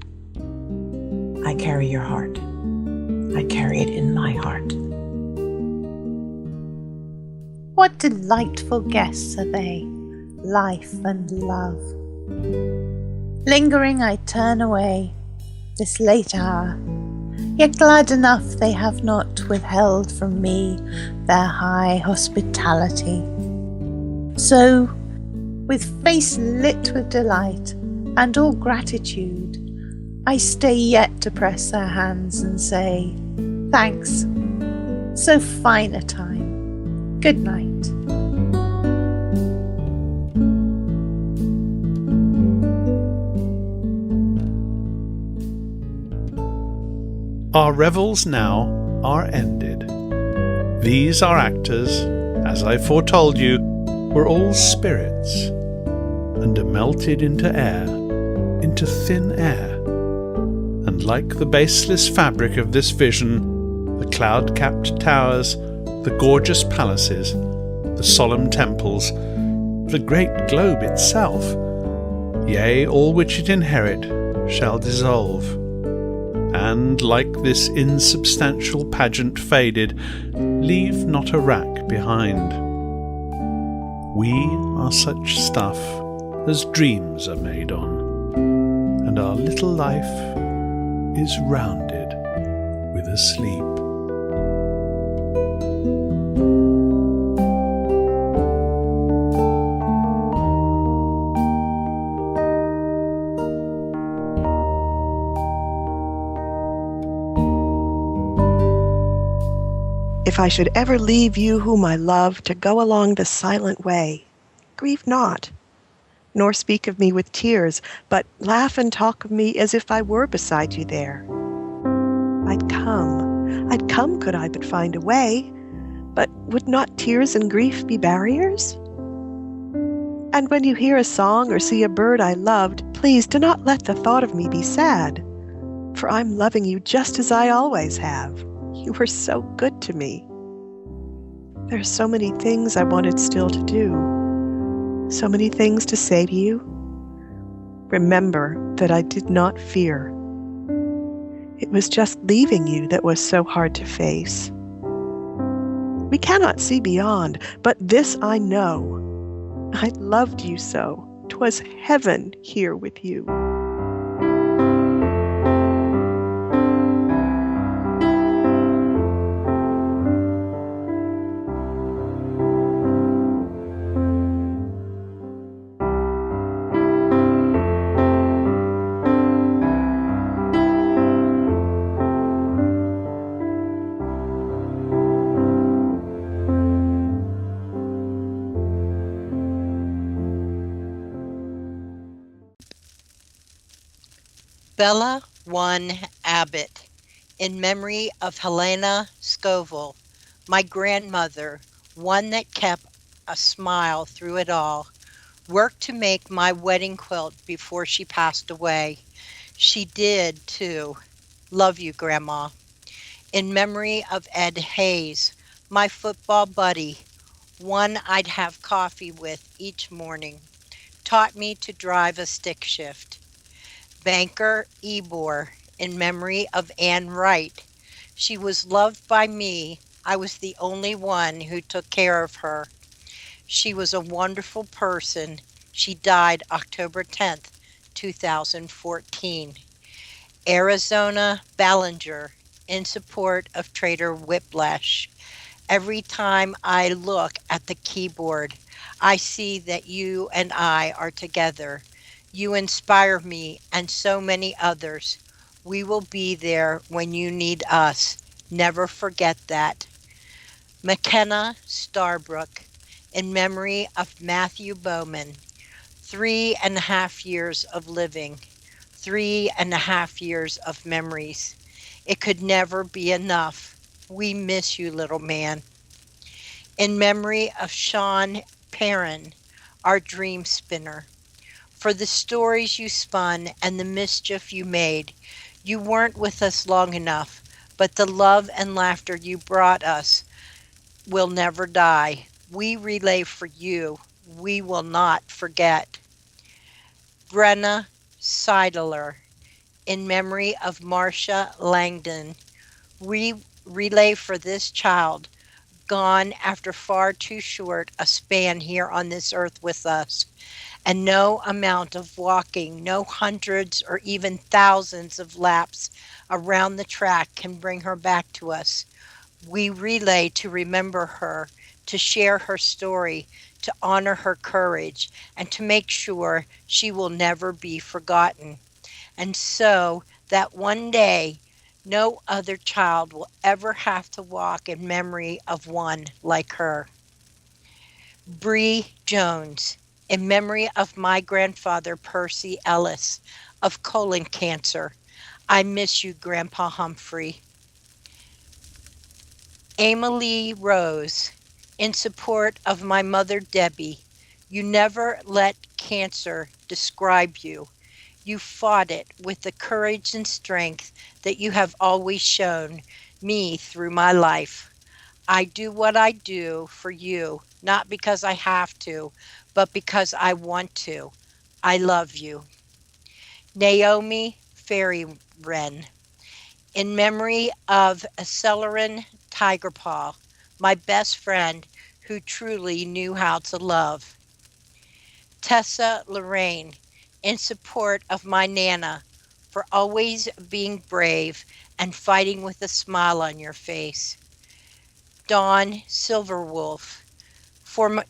I carry your heart. I carry it in my heart. What delightful guests are they, life and love. Lingering I turn away, this late hour, yet glad enough they have not withheld from me their high hospitality. So, with face lit with delight and all gratitude, I stay yet to press their hands and say, thanks, so fine a time. Good night. Our revels now are ended. These our actors, as I foretold you, were all spirits, and are melted into air, into thin air, and like the baseless fabric of this vision, the cloud-capped towers, the gorgeous palaces, the solemn temples, the great globe itself, yea, all which it inherit, shall dissolve, and, like this insubstantial pageant faded, leave not a rack behind. We are such stuff as dreams are made on, and our little life is rounded with a sleep. If I should ever leave you whom I love to go along the silent way, grieve not, nor speak of me with tears, but laugh and talk of me as if I were beside you there. I'd come could I but find a way, but would not tears and grief be barriers? And when you hear a song or see a bird I loved, please do not let the thought of me be sad, for I'm loving you just as I always have. You were so good to me. There are so many things I wanted still to do, so many things to say to you. Remember that I did not fear. It was just leaving you that was so hard to face. We cannot see beyond, but this I know. I loved you so. 'Twas heaven here with you. Bella 1 Abbott, in memory of Helena Scoville, my grandmother, one that kept a smile through it all, worked to make my wedding quilt before she passed away. She did, too. Love you, Grandma. In memory of Ed Hayes, my football buddy, one I'd have coffee with each morning, taught me to drive a stick shift. Banker Ebor, in memory of Ann Wright. She was loved by me. I was the only one who took care of her. She was a wonderful person. She died October 10th, 2014. Arizona Ballinger, in support of Trader Whiplash. Every time I look at the keyboard, I see that you and I are together. You inspire me and so many others. We will be there when you need us. Never forget that. McKenna Starbrook, in memory of Matthew Bowman. 3.5 years of living. 3.5 years of memories. It could never be enough. We miss you, little man. In memory of Sean Perrin, our dream spinner. For the stories you spun and the mischief you made. You weren't with us long enough, but the love and laughter you brought us will never die. We relay for you. We will not forget. Brenna Seidler, in memory of Marcia Langdon. We relay for this child, gone after far too short a span here on this earth with us. And no amount of walking, no hundreds or even thousands of laps around the track can bring her back to us. We relay to remember her, to share her story, to honor her courage and to make sure she will never be forgotten. And so that one day, no other child will ever have to walk in memory of one like her. Bree Jones, in memory of my grandfather Percy Ellis of colon cancer. I miss you, Grandpa Humphrey. Amalie Rose, in support of my mother Debbie. You never let cancer describe you. You fought it with the courage and strength that you have always shown me through my life. I do what I do for you, not because I have to, but because I want to. I love you. Naomi Fairy Wren, in memory of Celerin Tigerpaw, my best friend who truly knew how to love. Tessa Lorraine, in support of my Nana, for always being brave and fighting with a smile on your face. Dawn Silverwolf,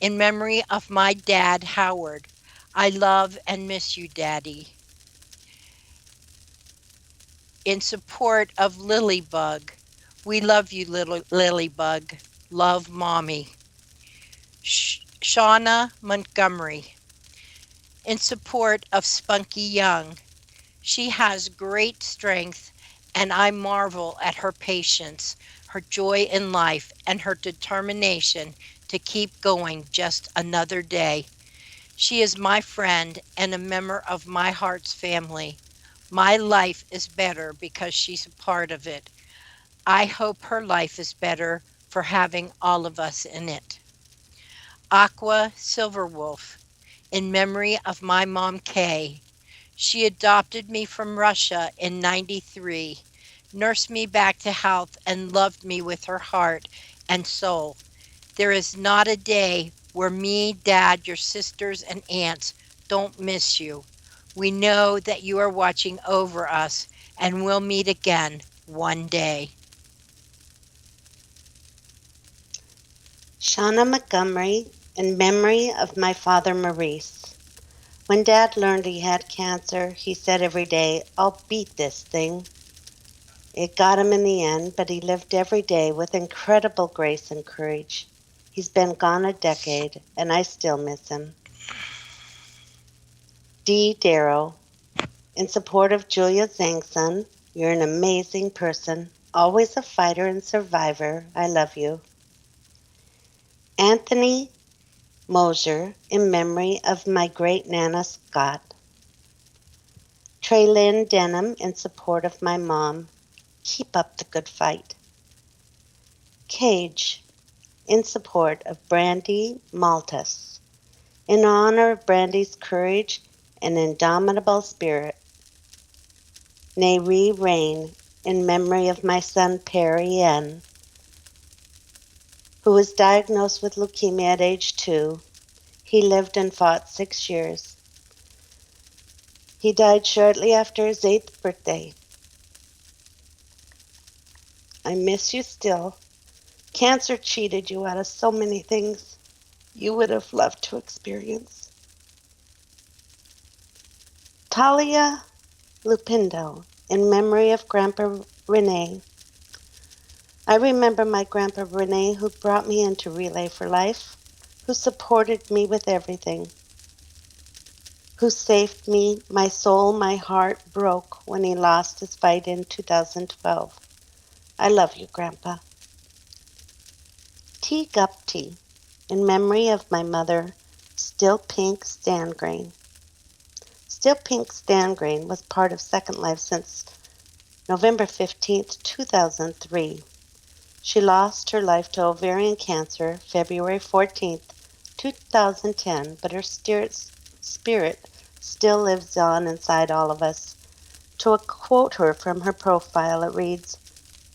in memory of my dad Howard. I love and miss you, Daddy. In support of Lilybug. We love you, little Lilybug. Love, Mommy. Shauna Montgomery. In support of Spunky Young. She has great strength, and I marvel at her patience, her joy in life, and her determination to keep going just another day. She is my friend and a member of my heart's family. My life is better because she's a part of it. I hope her life is better for having all of us in it. Aqua Silverwolf, in memory of my mom Kay. She adopted me from Russia in '93, nursed me back to health, and loved me with her heart and soul. There is not a day where me, Dad, your sisters, and aunts don't miss you. We know that you are watching over us, and we'll meet again one day. Shauna Montgomery, in memory of my father Maurice. When Dad learned he had cancer, he said every day, I'll beat this thing. It got him in the end, but he lived every day with incredible grace and courage. He's been gone a decade, and I still miss him. Dee Darrow, in support of Julia Zhangsun. You're an amazing person, always a fighter and survivor. I love you. Anthony Mosier, in memory of my great Nana Scott. Traylyn Denham, in support of my mom. Keep up the good fight. Cage, in support of Brandy Maltus. In honor of Brandy's courage and indomitable spirit. Nayri Rain, in memory of my son Perry N., who was diagnosed with leukemia at age 2. He lived and fought 6 years. He died shortly after his 8th birthday. I miss you still. Cancer cheated you out of so many things you would have loved to experience. Talia Lupindo, in memory of Grandpa Rene. I remember my Grandpa Rene, who brought me into Relay for Life, who supported me with everything, who saved me. My soul, my heart broke when he lost his fight in 2012. I love you, Grandpa. T. Gupti, in memory of my mother, Still Pink Stangrain. Still Pink Stangrain was part of Second Life since November 15th, 2003. She lost her life to ovarian cancer February 14th, 2010, but her spirit still lives on inside all of us. To quote her from her profile, it reads,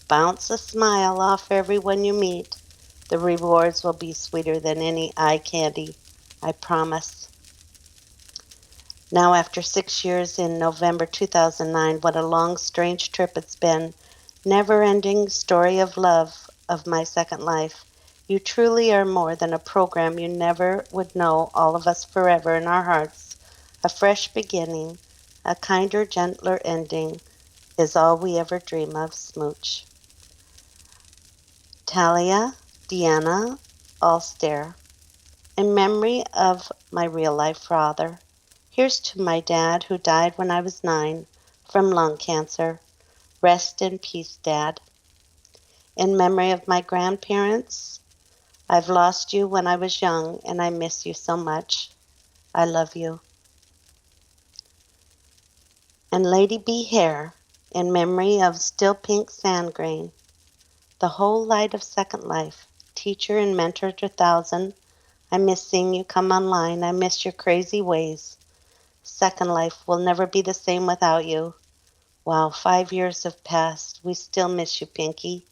"Bounce a smile off everyone you meet. The rewards will be sweeter than any eye candy, I promise." Now, after 6 years in November 2009, what a long, strange trip it's been. Never-ending story of love of my second life. You truly are more than a program. You never would know all of us forever in our hearts. A fresh beginning, a kinder, gentler ending is all we ever dream of, Smooch. Talia, Deanna, Alstair. In memory of my real-life father, here's to my dad who died when I was 9 from lung cancer. Rest in peace, Dad. In memory of my grandparents, I've lost you when I was young and I miss you so much. I love you. And Lady B. Hare, in memory of Still Pink Sandgrain, the whole light of Second Life, teacher and mentor to 1,000. I miss seeing you come online. I miss your crazy ways. Second Life will never be the same without you. Wow, 5 years have passed. We still miss you, Pinky.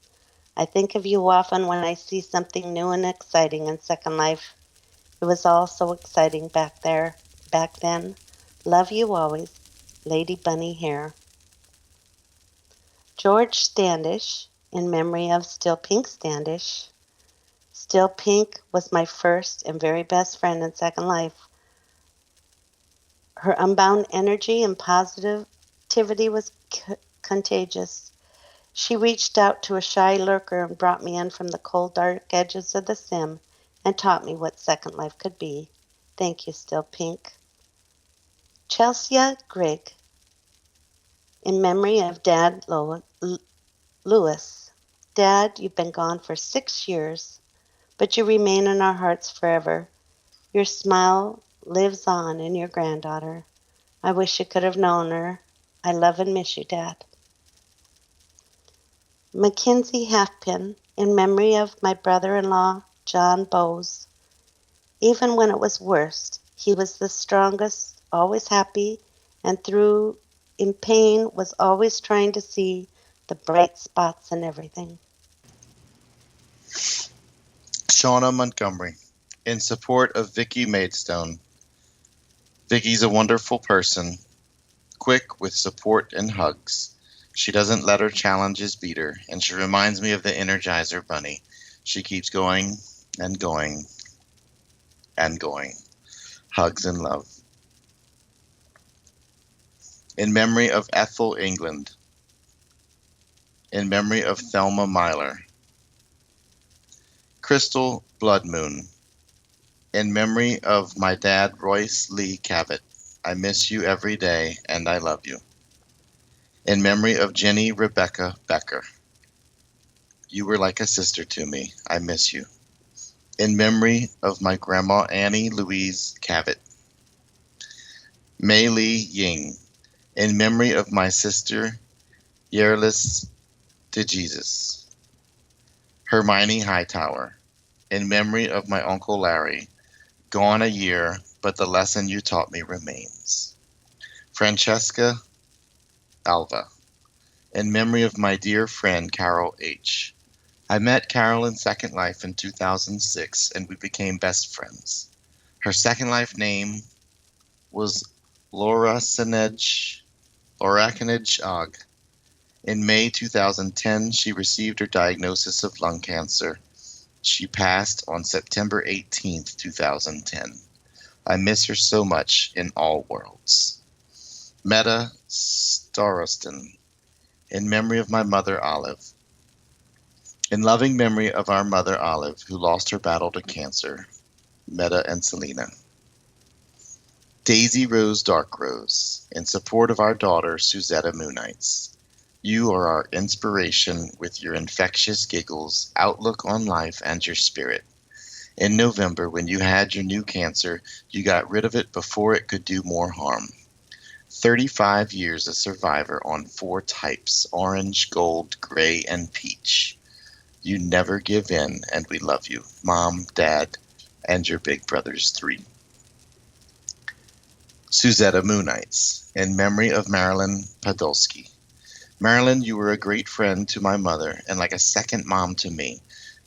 I think of you often when I see something new and exciting in Second Life. It was all so exciting back then. Love you always, Lady Bunny Hare. George Standish, in memory of Still Pink Standish. Still Pink was my first and very best friend in Second Life. Her unbound energy and positivity was contagious. She reached out to a shy lurker and brought me in from the cold, dark edges of the sim and taught me what Second Life could be. Thank you, Still Pink. Chelsea Grigg, in memory of Dad Lewis. Dad, you've been gone for 6 years, but you remain in our hearts forever. Your smile lives on in your granddaughter. I wish you could have known her. I love and miss you, Dad. Mackenzie Halfpin, in memory of my brother-in-law, John Bowes. Even when it was worst, he was the strongest, always happy, and through in pain was always trying to see the bright spots in everything. Shauna Montgomery, in support of Vicky Maidstone. Vicky's a wonderful person, quick with support and hugs. She doesn't let her challenges beat her, and she reminds me of the Energizer Bunny. She keeps going and going and going. Hugs and love. In memory of Ethel England. In memory of Thelma Myler. Crystal Blood Moon. In memory of my dad, Royce Lee Cavett. I miss you every day, and I love you. In memory of Jenny Rebecca Becker. You were like a sister to me. I miss you. In memory of my grandma, Annie Louise Cavett. Mei Li Ying. In memory of my sister, Yerlis DeJesus. Hermione Hightower. In memory of my Uncle Larry. Gone a year, but the lesson you taught me remains. Francesca Alva. In memory of my dear friend, Carol H. I met Carol in Second Life in 2006, and we became best friends. Her Second Life name was Lorakanij Og. In May 2010, she received her diagnosis of lung cancer. She passed on September 18th, 2010. I miss her so much in all worlds. Meta Starostin, in memory of my mother, Olive. In loving memory of our mother, Olive, who lost her battle to cancer. Meta and Selena. Daisy Rose Dark Rose, in support of our daughter, Suzetta Moonites. You are our inspiration with your infectious giggles, outlook on life, and your spirit. In November, when you had your new cancer, you got rid of it before it could do more harm. 35 years a survivor on 4 types, orange, gold, gray, and peach. You never give in, and we love you, Mom, Dad, and your big brothers 3. Suzetta Moonites, in memory of Marilyn Podolsky. Marilyn, you were a great friend to my mother and like a second mom to me.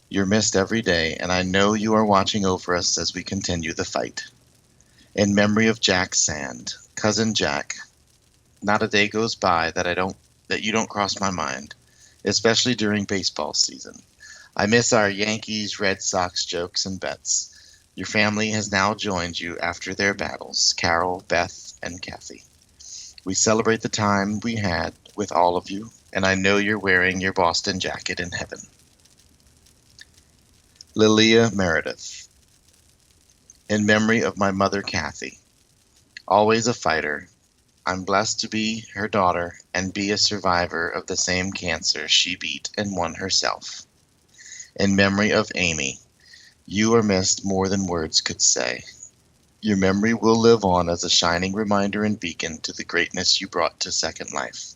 You're missed every day, and I know you are watching over us as we continue the fight. In memory of Jack Sand, cousin Jack, not a day goes by that you don't cross my mind, especially during baseball season. I miss our Yankees Red Sox jokes and bets. Your family has now joined you after their battles, Carol, Beth, and Kathy. We celebrate the time we had with all of you, and I know you're wearing your Boston jacket in heaven. Lilia Meredith. In memory of my mother, Kathy. Always a fighter, I'm blessed to be her daughter and be a survivor of the same cancer she beat and won herself. In memory of Amy, you are missed more than words could say. Your memory will live on as a shining reminder and beacon to the greatness you brought to Second Life.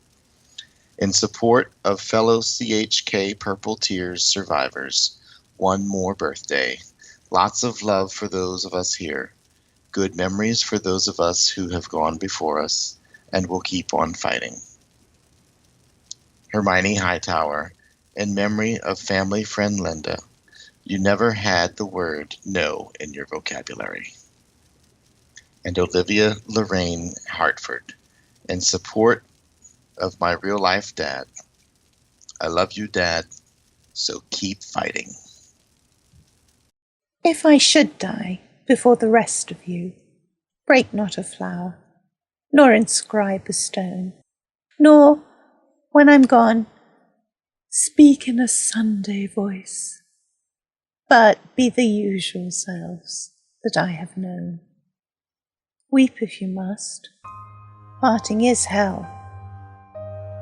In support of fellow CHK Purple Tears survivors, one more birthday. Lots of love for those of us here. Good memories for those of us who have gone before us and will keep on fighting. Hermione Hightower, in memory of family friend Linda, you never had the word no in your vocabulary. And Olivia Lorraine Hartford, in support of my real life dad. I love you, Dad, so keep fighting. If I should die before the rest of you, break not a flower, nor inscribe a stone, nor, when I'm gone, speak in a Sunday voice, but be the usual selves that I have known. Weep if you must, parting is hell,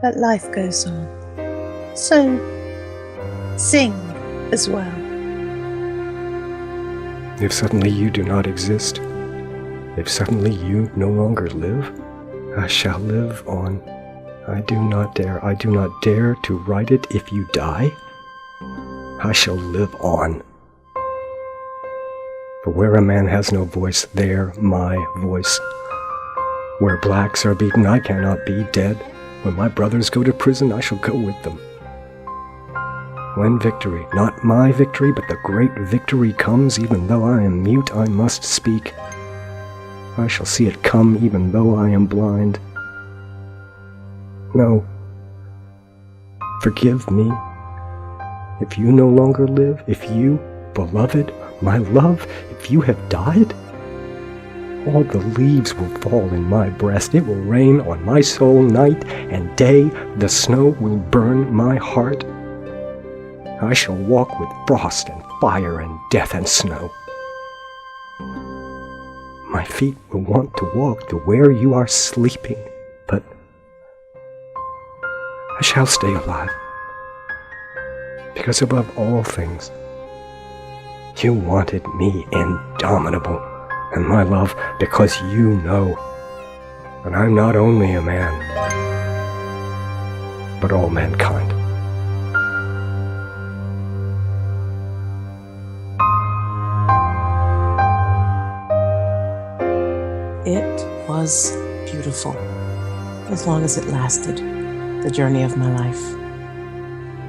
but life goes on, so sing as well. If suddenly you do not exist, if suddenly you no longer live, I shall live on. I do not dare to write it. If you die, I shall live on. For where a man has no voice, there my voice. Where blacks are beaten, I cannot be dead. When my brothers go to prison, I shall go with them. When victory, not my victory, but the great victory comes, even though I am mute, I must speak. I shall see it come, even though I am blind. No, forgive me. If you no longer live, if you, beloved, my love, if you have died, all the leaves will fall in my breast. It will rain on my soul night and day. The snow will burn my heart. I shall walk with frost and fire and death and snow. My feet will want to walk to where you are sleeping, but I shall stay alive. Because above all things, you wanted me indomitable, and my love, because you know that I'm not only a man, but all mankind. It was beautiful, as long as it lasted, the journey of my life.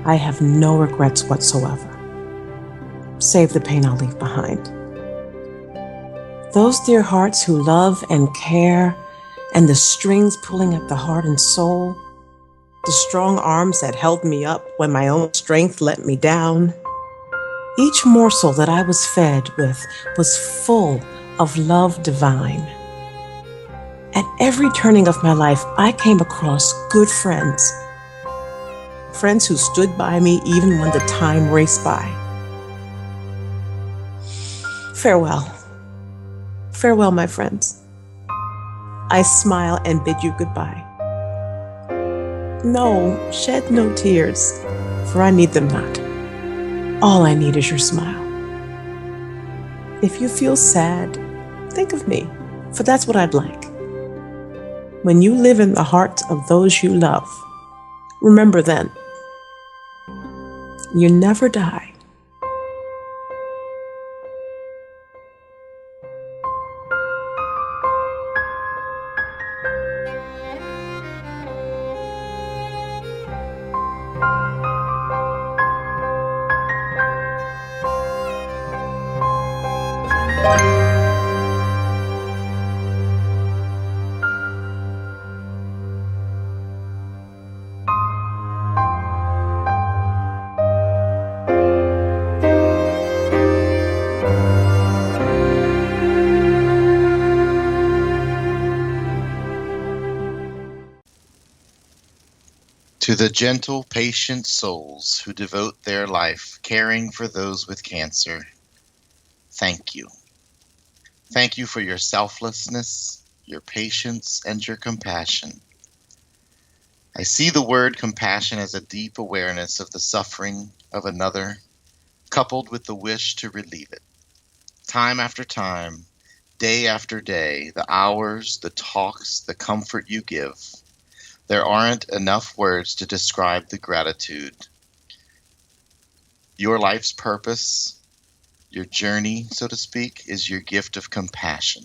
I have no regrets whatsoever, save the pain I'll leave behind. Those dear hearts who love and care, and the strings pulling at the heart and soul, the strong arms that held me up when my own strength let me down. Each morsel that I was fed with was full of love divine. At every turning of my life, I came across good friends. Friends who stood by me even when the time raced by. Farewell. Farewell, my friends. I smile and bid you goodbye. No, shed no tears, for I need them not. All I need is your smile. If you feel sad, think of me, for that's what I'd like. When you live in the hearts of those you love, remember then, you never die. To the gentle, patient souls who devote their life caring for those with cancer, thank you. Thank you for your selflessness, your patience, and your compassion. I see the word compassion as a deep awareness of the suffering of another, coupled with the wish to relieve it. Time after time, day after day, the hours, the talks, the comfort you give, there aren't enough words to describe the gratitude. Your life's purpose, your journey, so to speak, is your gift of compassion,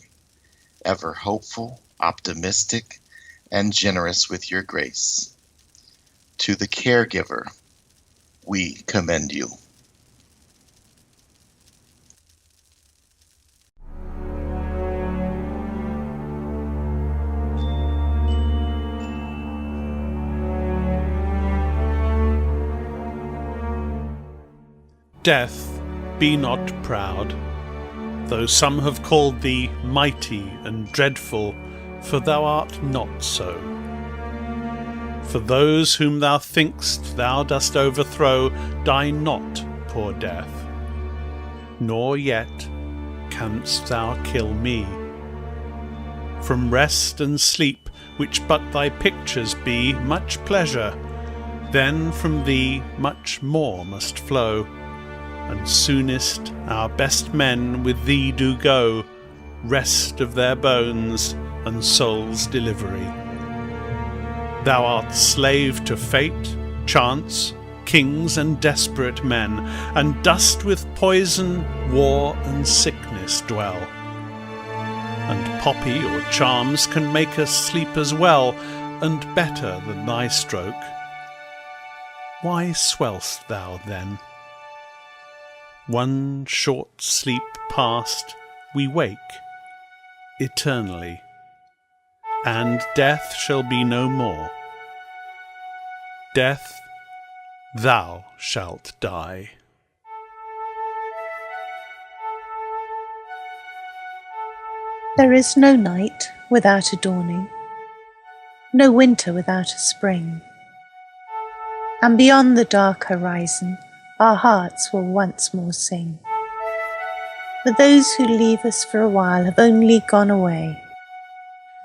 ever hopeful, optimistic, and generous with your grace. To the caregiver, we commend you. Death, be not proud, though some have called thee mighty and dreadful, for thou art not so. For those whom thou think'st thou dost overthrow die not, poor death, nor yet canst thou kill me. From rest and sleep, which but thy pictures be, much pleasure, then from thee much more must flow, and soonest our best men with thee do go, rest of their bones and soul's delivery. Thou art slave to fate, chance, kings and desperate men, and dost with poison, war and sickness dwell. And poppy or charms can make us sleep as well, and better than thy stroke. Why swell'st thou then? One short sleep past, we wake eternally, and death shall be no more. Death, thou shalt die. There is no night without a dawning, no winter without a spring, and beyond the dark horizon our hearts will once more sing. For those who leave us for a while have only gone away,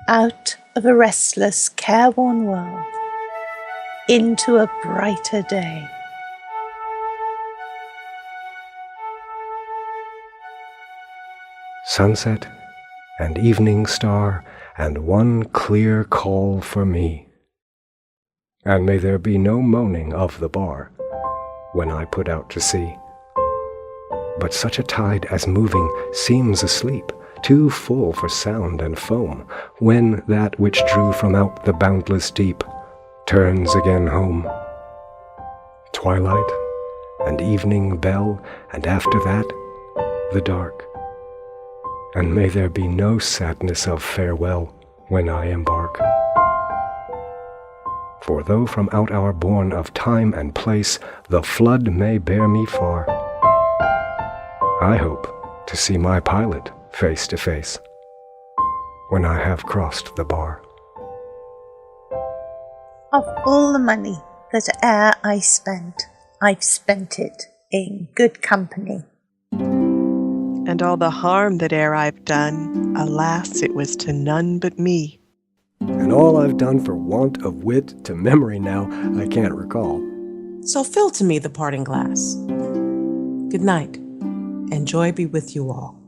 out of a restless, careworn world, into a brighter day. Sunset and evening star and one clear call for me. And may there be no moaning of the bar when I put out to sea. But such a tide as moving seems asleep, too full for sound and foam, when that which drew from out the boundless deep turns again home. Twilight and evening bell, and after that the dark. And may there be no sadness of farewell when I embark. For though from out our bourne of time and place the flood may bear me far, I hope to see my pilot face to face when I have crossed the bar. Of all the money that e'er I spent, I've spent it in good company. And all the harm that e'er I've done, alas, it was to none but me. And all I've done for want of wit to memory now I can't recall. So fill to me the parting glass. Good night, and joy be with you all.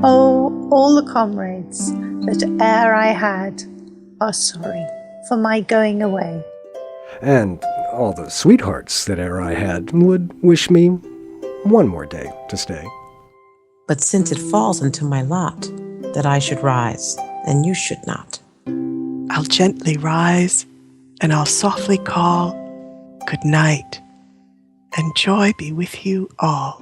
Oh, all the comrades that e'er I had are sorry for my going away. And all the sweethearts that e'er I had would wish me one more day to stay. But since it falls into my lot that I should rise, and you should not, I'll gently rise, and I'll softly call, good night, and joy be with you all.